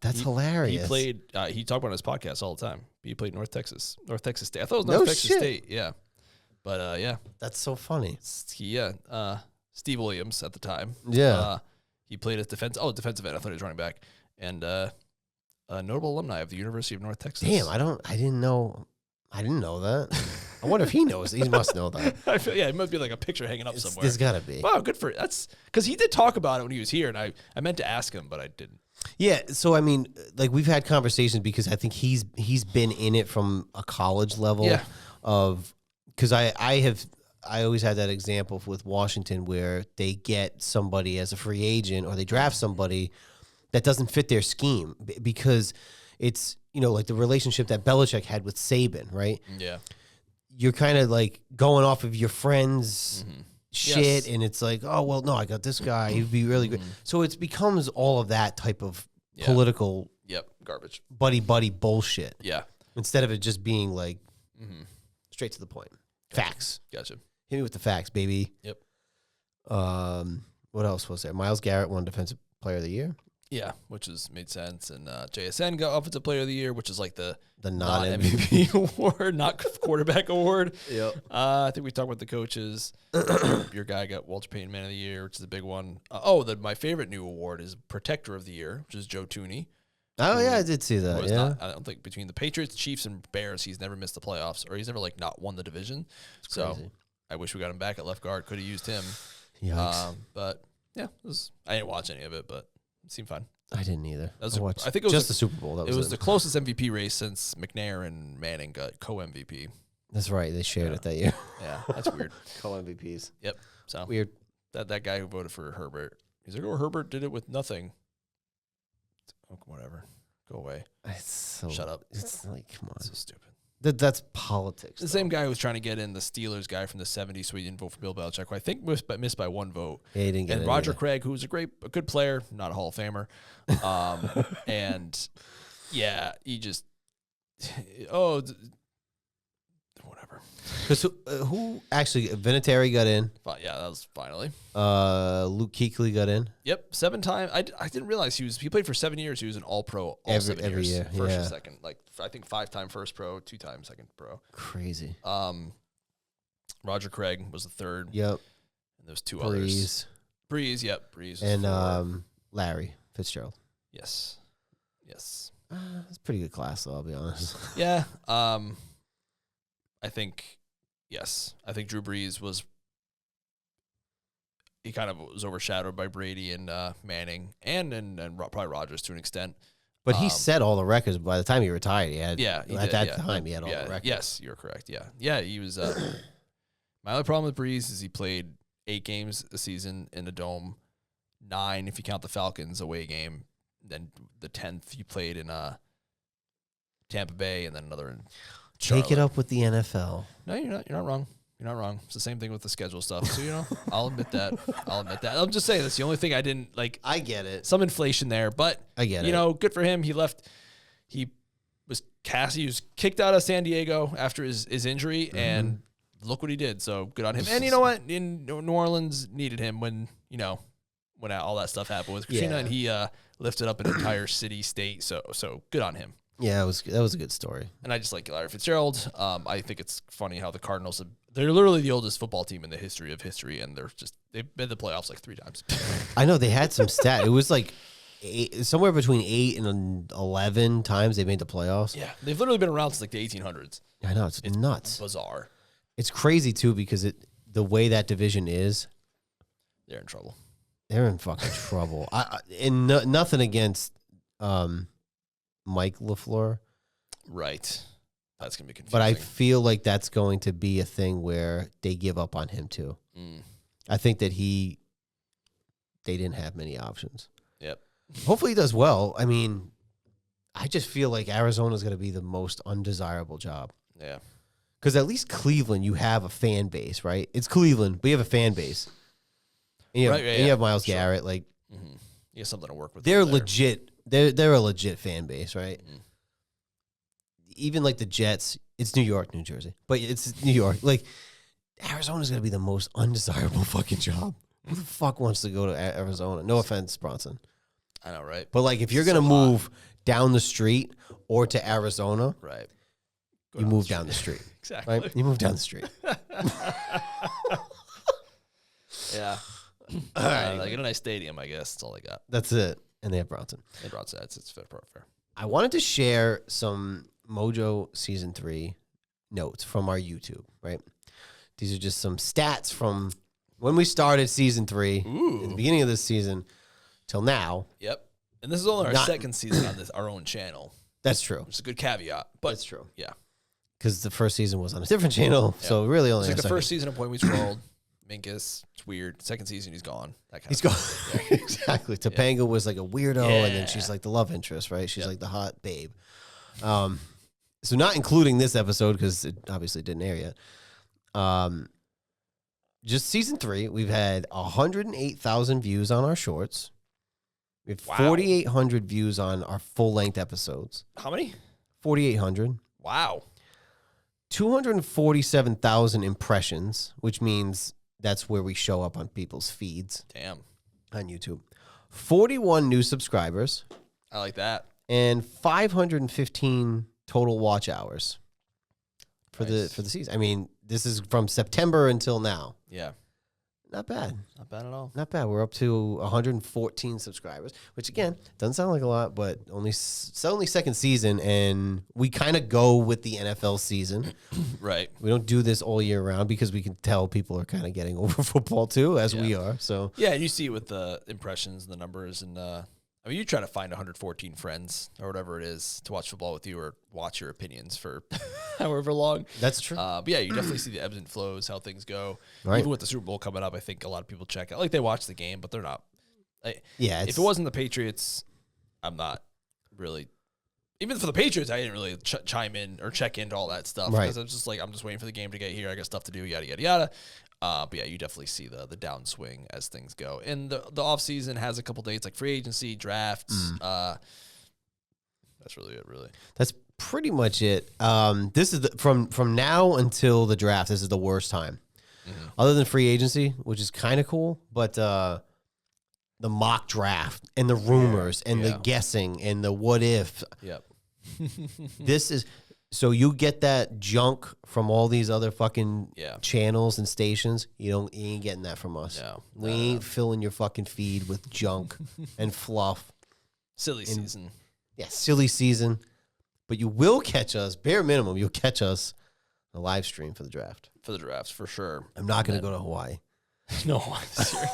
that's hilarious. He played. He talked about on his podcast all the time. He played North Texas State. I thought it was North Texas State. Yeah, but yeah, that's so funny. Steve Williams at the time. Yeah, he played as defensive end. I thought he was running back, and a notable alumni of the University of North Texas. Damn, I didn't know that. I wonder if he knows. He must know that. It must be like a picture hanging up somewhere. There's gotta be. Wow, good for it. That's because he did talk about it when he was here, and I meant to ask him, but I didn't. Yeah, so I mean, like we've had conversations because I think he's been in it from a college level of because I always had that example with Washington where they get somebody as a free agent or they draft somebody that doesn't fit their scheme because it's, like the relationship that Belichick had with Saban, right? Yeah. You're kind of like going off of your friends' shit, and it's like, oh, well, no, I got this guy. He'd be really good. So it becomes all of that type of political garbage. Buddy bullshit. Yeah. Instead of it just being like straight to the point. Gotcha. Facts. Gotcha. Hit me with the facts, baby. Yep. What else was there? Myles Garrett won Defensive Player of the Year. Yeah, which made sense. And JSN got Offensive Player of the Year, which is like the non-MVP award, not quarterback award. Yep. I think we talked about the coaches. Your guy got Walter Payton Man of the Year, which is a big one. My favorite new award is Protector of the Year, which is Joe Tooney. Oh, yeah, I did see that. Yeah. I don't think between the Patriots, Chiefs, and Bears, he's never missed the playoffs, or he's never not won the division. It's crazy. I wish we got him back at left guard. Could have used him. Yikes. But yeah, I didn't watch any of it, but it seemed fun. I didn't either. I think it was just the Super Bowl. It was the closest MVP race since McNair and Manning got co-MVP. That's right. They shared it that year. Yeah, that's weird. Co-MVPs. Yep. So weird. That guy who voted for Herbert, he's like, oh, Herbert did it with nothing. Oh, whatever. Go away. Shut up. It's like, come on. So stupid. That's politics. The same guy who was trying to get in the Steelers guy from the 70s so he didn't vote for Bill Belichick, who I think missed by one vote. Yeah, he didn't get and in Roger either. Craig, who was a good player, not a Hall of Famer. And, yeah, he just, whatever. Because who actually, Vinatieri got in. Yeah, that was finally. Luke Kuechly got in. Yep, 7 times. I didn't realize he played for 7 years. He was an All-Pro every 7 years. Year. First or second. Like, I think 5-time first pro, 2-time second pro. Crazy. Roger Craig was the third. Yep. And there's 2 others. Breeze, yep. Breeze was and Larry Fitzgerald. Yes. That's a pretty good class, though, I'll be honest. Yeah. I think, yes. I think Drew Brees he kind of was overshadowed by Brady and Manning and probably Rodgers to an extent. But he set all the records. By the time he retired, he had. Yeah, he at did, that time, he had all the records. Yes, you're correct. Yeah, he was. My only problem with Breeze is he played 8 games a season in the Dome, 9 if you count the Falcons away game. Then the 10th he played in Tampa Bay, and then another in Charlotte. Take it up with the NFL. No, you're not wrong. You're not wrong. It's the same thing with the schedule stuff. So, I'll admit that. I'm just saying that's the only thing I didn't like. I get it. Some inflation there, but I get it. Good for him. He left. He was kicked out of San Diego after his injury, and look what he did. So good on him. And you know what? In New Orleans needed him when all that stuff happened with Katrina, and he lifted up an entire city, state. So good on him. Yeah, that was a good story. And I just like Larry Fitzgerald. I think it's funny how the Cardinals they're literally the oldest football team in the history of history, and they've been to the playoffs like 3 times. I know they had some stat. It was like somewhere between 8 and 11 times they made the playoffs. Yeah, they've literally been around since like the 1800s. I know it's nuts, bizarre. It's crazy too because the way that division is, they're in trouble. They're in fucking trouble. Nothing against Mike LaFleur. Right. That's going to be confusing. But I feel like that's going to be a thing where they give up on him too. I think that they didn't have many options. Yep. Hopefully he does well. I mean, I just feel like Arizona's going to be the most undesirable job. Yeah. Because at least Cleveland, you have a fan base, right? It's Cleveland, but you have a fan base. And you have Myles Garrett. Like, you have something to work with. They're legit. They're a legit fan base, right? Even like the Jets, it's New York, New Jersey, but it's New York. Like, Arizona's going to be the most undesirable fucking job. Who the fuck wants to go to Arizona? No offense, Bronson. I know, right? But like, if you're going to move down the street or to Arizona, right, you move down the street. Exactly. Right? You move down the street. Yeah. All right. They get a nice stadium, I guess. That's all they got. That's it. And they have Bronson. They brought sets. It's fair. I wanted to share some MOJO Season 3 notes from our YouTube, right? These are just some stats from when we started Season 3, at the beginning of this season, till now. Yep. And this is only our second season on our own channel. That's true. It's a good caveat. But that's true. Yeah. Because the first season was on a different channel, so really only it's like the first season of Boy Meets World. Minkus, it's weird. Second season, he's gone. He's gone. Exactly. Topanga was like a weirdo, and then she's like the love interest, right? She's like the hot babe. So not including this episode because it obviously didn't air yet. Just season 3, we've had 108,000 views on our shorts. We have 4,800 views on our full-length episodes. How many? 4,800. Wow. 247,000 impressions, which means that's where we show up on people's feeds. Damn. On YouTube. 41 new subscribers. I like that. And 515 total watch hours for the season. I mean, this is from September until now. Yeah. Not bad. Not bad at all. Not bad. We're up to 114 subscribers, which again, doesn't sound like a lot, but only second season, and we kind of go with the NFL season. Right. We don't do this all year round because we can tell people are kind of getting over football too, as we are. So yeah, and you see it with the impressions, the numbers, and I mean, you try to find 114 friends or whatever it is to watch football with you or watch your opinions for however long. That's true. But yeah, you definitely see the ebbs and flows, how things go. Right. Even with the Super Bowl coming up, I think a lot of people check out. Like, they watch the game, but they're not. Yeah. If it wasn't the Patriots, I'm not really even for the Patriots, I didn't really chime in or check into all that stuff because I'm just like, I'm just waiting for the game to get here. I got stuff to do, yada, yada, yada. But yeah, you definitely see the downswing as things go. And the off season has a couple dates like free agency, drafts. That's really it, really. That's pretty much it. This is from now until the draft, this is the worst time. Other than free agency, which is kind of cool, but the mock draft and the rumors and the guessing and the what if. Yep. This is so you get that junk from all these other fucking channels and stations. You ain't getting that from us. No, we ain't filling your fucking feed with junk and fluff. Silly season. Yeah, silly season. But you will catch us, bare minimum, you'll catch us a live stream for the draft. For the drafts, for sure. I'm not going to go to Hawaii. No, I'm serious.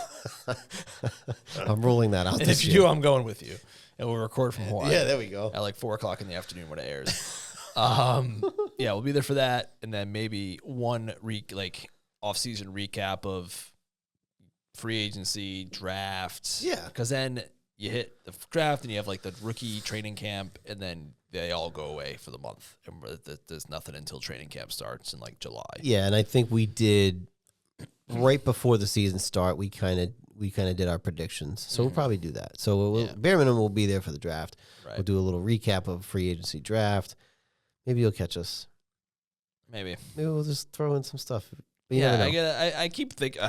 I'm ruling that out. And if you do, I'm going with you. And we'll record from Hawaii. Yeah, there we go. At like 4 o'clock in the afternoon when it airs. Yeah, we'll be there for that. And then maybe one off-season recap of free agency, drafts. Yeah. Because then you hit the draft and you have like the rookie training camp, and then they all go away for the month. And there's nothing until training camp starts in like July. Yeah, and I think we did right before the season start. We kind of did our predictions, so we'll probably do that. So bare minimum, we'll be there for the draft. Right. We'll do a little recap of free agency draft. Maybe you'll catch us. Maybe we'll just throw in some stuff. But I keep thinking.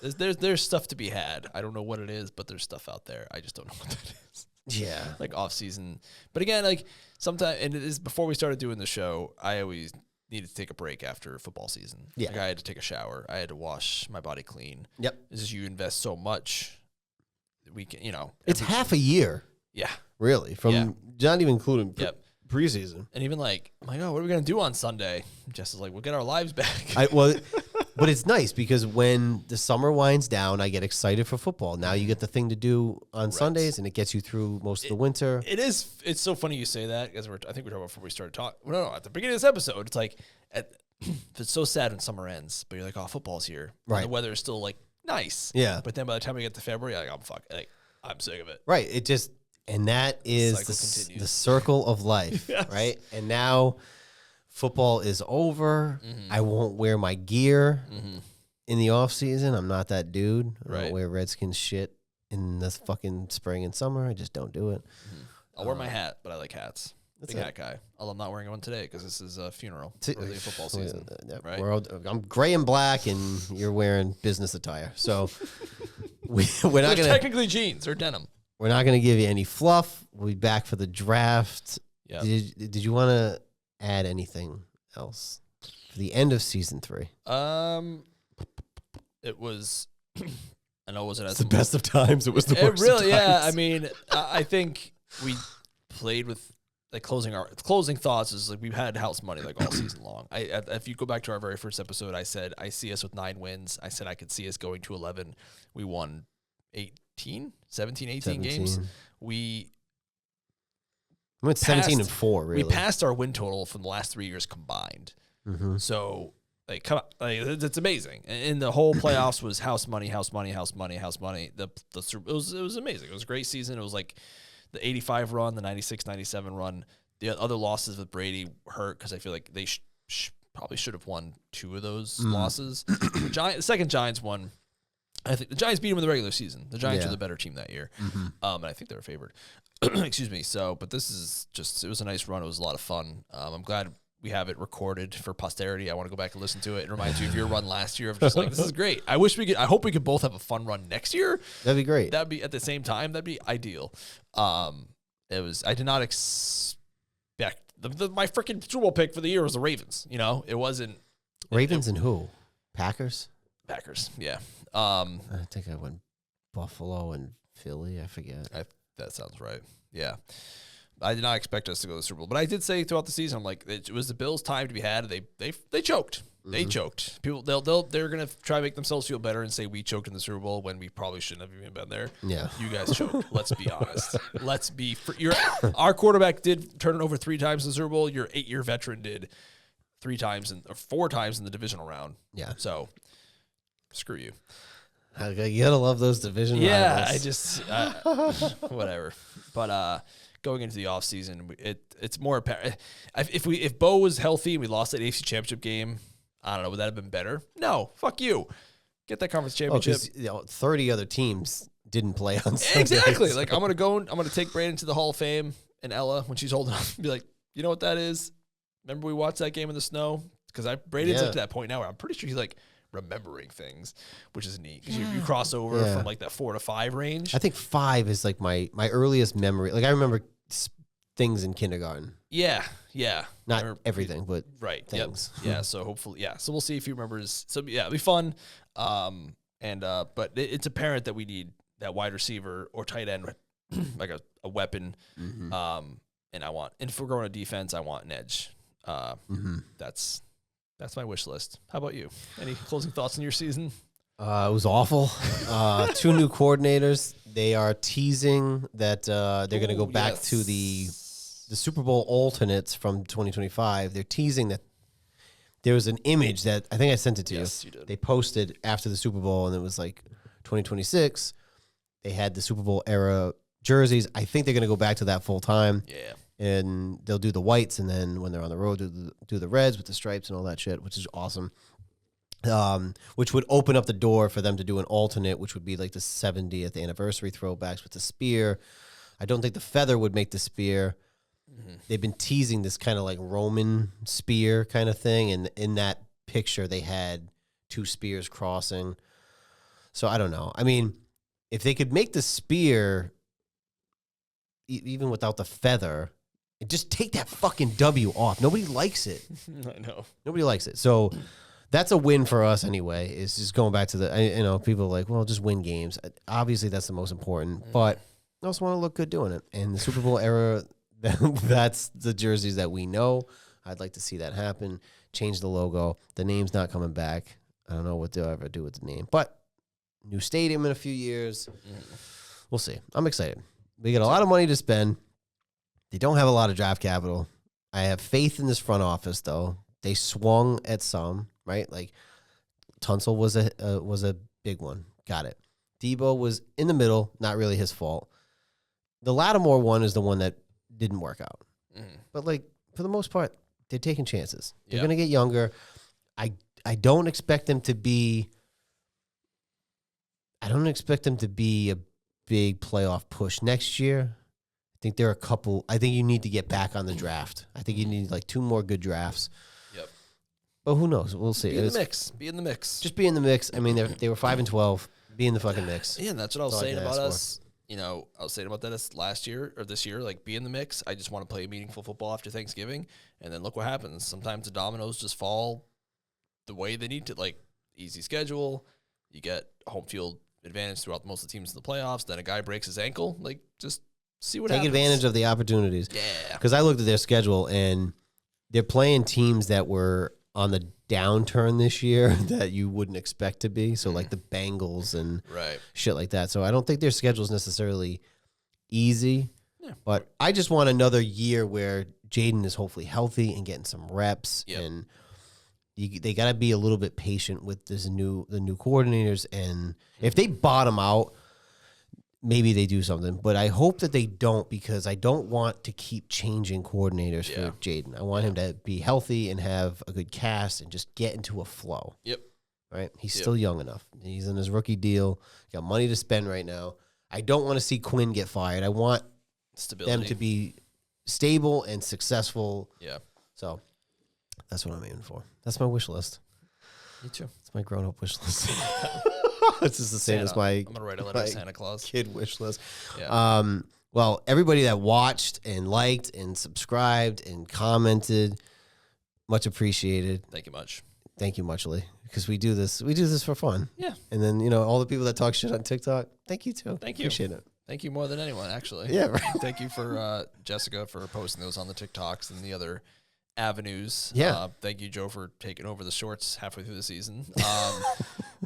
There's stuff to be had. I don't know what it is, but there's stuff out there. I just don't know what that is. Yeah. Like off season. But again, like sometimes, and it is before we started doing the show, I always needed to take a break after football season. Yeah. Like I had to take a shower. I had to wash my body clean. Yep. It's just you invest so much. We can, it's half a year. Yeah. Really. From not even including preseason. And even like, I'm like, oh, what are we going to do on Sunday? Jess is like, we'll get our lives back. But it's nice because when the summer winds down, I get excited for football. Now you get the thing to do on Sundays, and it gets you through most of the winter. It's so funny you say that because I think we were talking about before we started talking. No, at the beginning of this episode, it's like it's so sad when summer ends, but you're like, oh, football's here. Right. And the weather is still like nice. Yeah. But then by the time we get to February, you're like, I'm sick of it. Right. It just, and that is the circle of life. Yes. Right. And now football is over. I won't wear my gear in the off season. I'm not that dude. I don't wear Redskins shit in the fucking spring and summer. I just don't do it. I'll wear my hat, but I like hats. Big hat guy. Although I'm not wearing one today because this is a funeral for the football season. Right? I'm gray and black, and you're wearing business attire. So we're not going to technically jeans or denim. We're not going to give you any fluff. We'll be back for the draft. Yeah. Did you want to add anything else for the end of season 3? It was. I know it wasn't as the best of times. It was the worst. Really, of times. yeah. I mean, I think we played with like closing thoughts is like we've had house money like all season long. If you go back to our very first episode, I said I see us with 9 wins. I said I could see us going to 11. We won 17 games. We went 17-4. Really, we passed our win total from the last 3 years combined. So. Like, come on, it's amazing. And the whole playoffs was house money. It was amazing. It was a great season. It was like the 85 run, the 96-97 run. The other losses with Brady hurt because I feel like they probably should have won 2 of those losses. The second Giants won. I think the Giants beat them in the regular season. The Giants were the better team that year. And I think they were favored. Excuse me. So, but this is just, it was a nice run. It was a lot of fun. I'm glad we have it recorded for posterity. I want to go back and listen to it. It reminds you of your run last year of just like, this is great. I hope we could both have a fun run next year. That'd be great. That'd be at the same time. That'd be ideal. I did not expect my freaking Super Bowl pick for the year was the Ravens. It wasn't Ravens and who? Packers? Packers. Yeah. I think I went Buffalo and Philly. I forget. That sounds right. Yeah. I did not expect us to go to the Super Bowl, but I did say throughout the season, I'm like, it was the Bills' time to be had. They choked. They choked. People, they're gonna try to make themselves feel better and say we choked in the Super Bowl when we probably shouldn't have even been there. Yeah, you guys choked. Let's be honest. Our quarterback did turn it over 3 times in the Super Bowl. Your 8-year veteran did 4 times in the divisional round. Yeah. So screw you. You gotta love those division rivals. I just whatever. But going into the offseason, it's more apparent. If Bo was healthy and we lost that AFC Championship game, I don't know, would that have been better? No, fuck you. Get that conference championship. 30 other teams didn't play on Sunday. Exactly. So. Like, I'm going to take Brandon to the Hall of Fame and Ella when she's old enough and be like, you know what that is? Remember we watched that game in the snow? Because Brandon's up to that point now where I'm pretty sure he's like remembering things, which is neat. Because you cross over from like that 4 to 5 range. I think 5 is like my earliest memory. Like I remember things in kindergarten. Yeah. Not everything, but things. Yep. Yeah. So hopefully, So we'll see if he remembers. So yeah, it'll be fun. But it's apparent that we need that wide receiver or tight end, like a weapon. Mm-hmm. And if we're going to defense, I want an edge. That's my wish list. How about you? Any closing thoughts on your season? It was awful. 2 new coordinators. They are teasing that they're going to go back to the Super Bowl alternates from 2025. They're teasing that there was an image that I think I sent it to you. Yes, you did. They posted after the Super Bowl, and it was like 2026. They had the Super Bowl era jerseys. I think they're going to go back to that full time. Yeah. And they'll do the whites, and then when they're on the road, do the reds with the stripes and all that shit, which is awesome. Which would open up the door for them to do an alternate, which would be like the 70th anniversary throwbacks with the spear. I don't think the feather would make the spear. Mm-hmm. They've been teasing this kind of like Roman spear kind of thing, and in that picture, they had 2 spears crossing. So I don't know. I mean, if they could make the spear even without the feather, and just take that fucking W off. Nobody likes it. I know. Nobody likes it. So that's a win for us anyway, is just going back to people are like, well, just win games. Obviously, that's the most important. But I also want to look good doing it. And the Super Bowl era, that's the jerseys that we know. I'd like to see that happen. Change the logo. The name's not coming back. I don't know what they'll ever do with the name. But new stadium in a few years. We'll see. I'm excited. We got a lot of money to spend. They don't have a lot of draft capital. I have faith in this front office, though. They swung at some, right? Like Tunsil was a big one. Got it. Debo was in the middle, not really his fault. The Lattimore one is the one that didn't work out. But like for the most part, they're taking chances. They're going to get younger. I don't expect them to be. I don't expect them to be a big playoff push next year. I think there are a couple. I think you need to get back on the draft. I think you need like 2 more good drafts. Yep. But who knows? We'll see. Be in the mix. Be in the mix. Just be in the mix. I mean, they were 5-12. Be in the fucking mix. Yeah, and that's what I was saying about us. You know, I was saying about that last year or this year. Like, be in the mix. I just want to play meaningful football after Thanksgiving, and then look what happens. Sometimes the dominoes just fall the way they need to. Like, easy schedule. You get home field advantage throughout most of the teams in the playoffs. Then a guy breaks his ankle. Like, just see what happens. Take advantage of the opportunities. Yeah. Because I looked at their schedule, and they're playing teams that were on the downturn this year that you wouldn't expect to be. So, like the Bengals and shit like that. So, I don't think their schedule is necessarily easy. Yeah. But I just want another year where Jaden is hopefully healthy and getting some reps. Yep. And they got to be a little bit patient with the new coordinators. And if they bottom out, maybe they do something. But I hope that they don't, because I don't want to keep changing coordinators for Jaden. I want him to be healthy and have a good cast and just get into a flow. Yep. Right? He's still young enough. He's in his rookie deal. Got money to spend right now. I don't want to see Quinn get fired. I want them to be stable and successful. Yeah. So that's what I'm aiming for. That's my wish list. Me too. It's my grown-up wish list. It's just the same as my. I'm gonna write a letter to Santa Claus. Kid wish list. Yeah. Well, everybody that watched and liked and subscribed and commented, much appreciated. Thank you much. Thank you muchly, because we do this for fun. Yeah. And then all the people that talk shit on TikTok, thank you too. Thank you. Appreciate it. Thank you more than anyone, actually. Yeah. Right. Thank you for Jessica for posting those on the TikToks and the other avenues. Yeah. Thank you, Joe, for taking over the shorts halfway through the season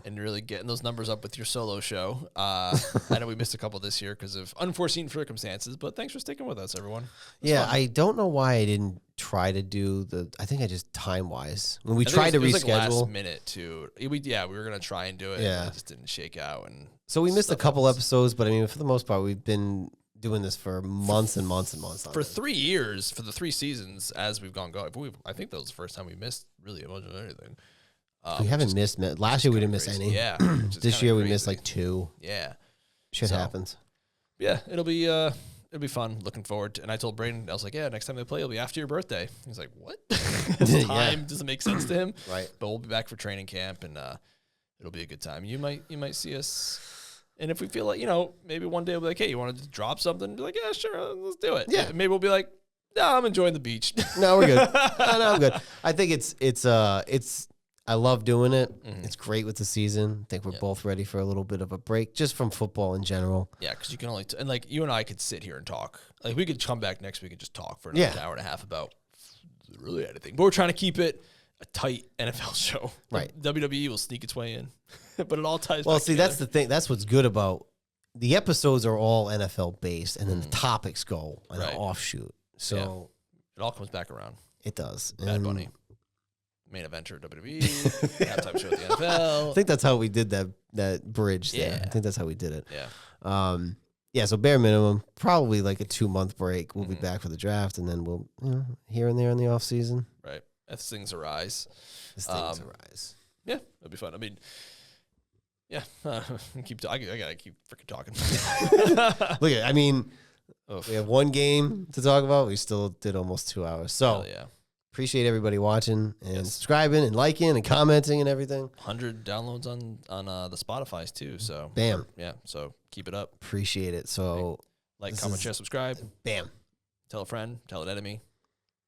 and really getting those numbers up with your solo show. I know we missed a couple this year because of unforeseen circumstances, but thanks for sticking with us, everyone. Yeah, fun. I don't know why I didn't try to do I think I just time-wise. When we tried to reschedule. Like last minute, too. We were going to try and do it, but it just didn't shake out. And so we missed a couple episodes, but I mean, for the most part, we've been doing this for months and months and months. For 3 years, for the 3 seasons, as we've gone going, I think that was the first time we missed really a bunch of anything. We haven't missed. Last year we didn't miss any. Yeah. This year we missed like 2. Yeah. Shit happens. Yeah, it'll be fun. Looking forward to, and I told Braden, I was like, yeah, next time they play, it'll be after your birthday. He's like, what? Time doesn't make sense to him. Right. But we'll be back for training camp, and it'll be a good time. You might see us, and if we feel like, maybe one day we'll be like, hey, you want to drop something? Be like, yeah, sure, let's do it. Yeah. And maybe we'll be like, no, I'm enjoying the beach. No, we're good. No, I'm good. I think it's. I love doing it. Mm-hmm. It's great with the season. I think we're both ready for a little bit of a break, just from football in general. Yeah, because you can only and like you and I could sit here and talk. Like we could come back next week and just talk for another hour and a half about really anything. But we're trying to keep it a tight NFL show. Right. WWE will sneak its way in, but it all ties. Well, back see, together. that's the thing. That's what's good about the episodes are all NFL based, and then the topics go on an offshoot. So it all comes back around. It does. Bad Bunny. Main eventer WWE, halftime show at the NFL. I think that's how we did that bridge there. Yeah. I think that's how we did it. Yeah. So bare minimum, probably like a 2-month break. We'll be back for the draft, and then we'll, here and there in the off season. Right. As things arise. Yeah, it'll be fun. I mean, yeah. I gotta keep freaking talking. Look at, we have one game to talk about. We still did almost 2 hours. So Hell yeah. Appreciate everybody watching and subscribing and liking and commenting and everything. 100 downloads on the Spotify's too. So bam. Yeah. So keep it up. Appreciate it. So like, comment, share, subscribe. Bam. Tell a friend. Tell an enemy.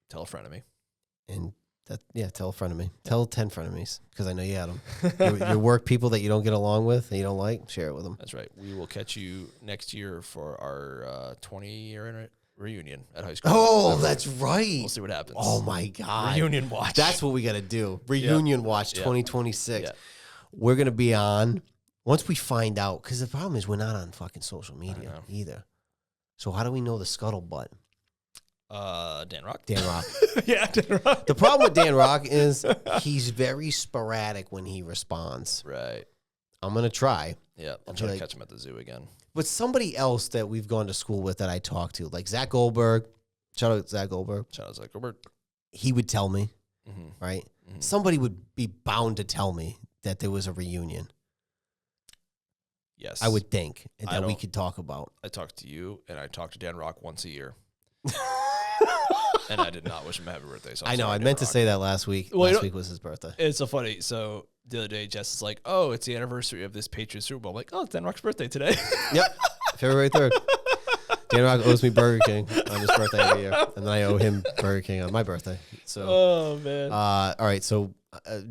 Tell a friend of me. And tell a friend of me. Tell 10 frenemies because I know you had them. your work people that you don't get along with and you don't like, share it with them. That's right. We will catch you next year for our 20-year reunion at high school. Oh, that's right. We'll see what happens. Oh my God. Reunion watch. That's what we got to do. Reunion watch 2026. Yeah. We're going to be on once we find out, because the problem is we're not on fucking social media either. So how do we know the scuttlebutt? Dan Rock. Dan Rock. Yeah, Dan Rock. The problem with Dan Rock is he's very sporadic when he responds. Right. I'm going to try. Yeah, I'll try to catch him at the zoo again. But somebody else that we've gone to school with that I talked to, like Zach Goldberg, shout out Zach Goldberg. He would tell me, right? Mm-hmm. Somebody would be bound to tell me that there was a reunion. Yes. I would think, and that we could talk about. I talk to you, and I talk to Dan Rock once a year. And I did not wish him a happy birthday. So I know. I meant to say that last week. Well, last week was his birthday. It's so funny. So the other day, Jess is like, "Oh, it's the anniversary of this Patriots Super Bowl." I'm like, "Oh, it's Dan Rock's birthday today." Yep, February 3rd. Dan Rock owes me Burger King on his birthday every year, and then I owe him Burger King on my birthday. So, oh man. All right. So,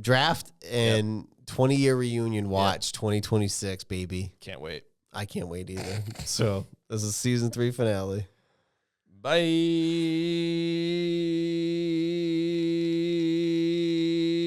draft and 20-year reunion watch 2026, baby. Can't wait. I can't wait either. So this is season 3 finale. Bye.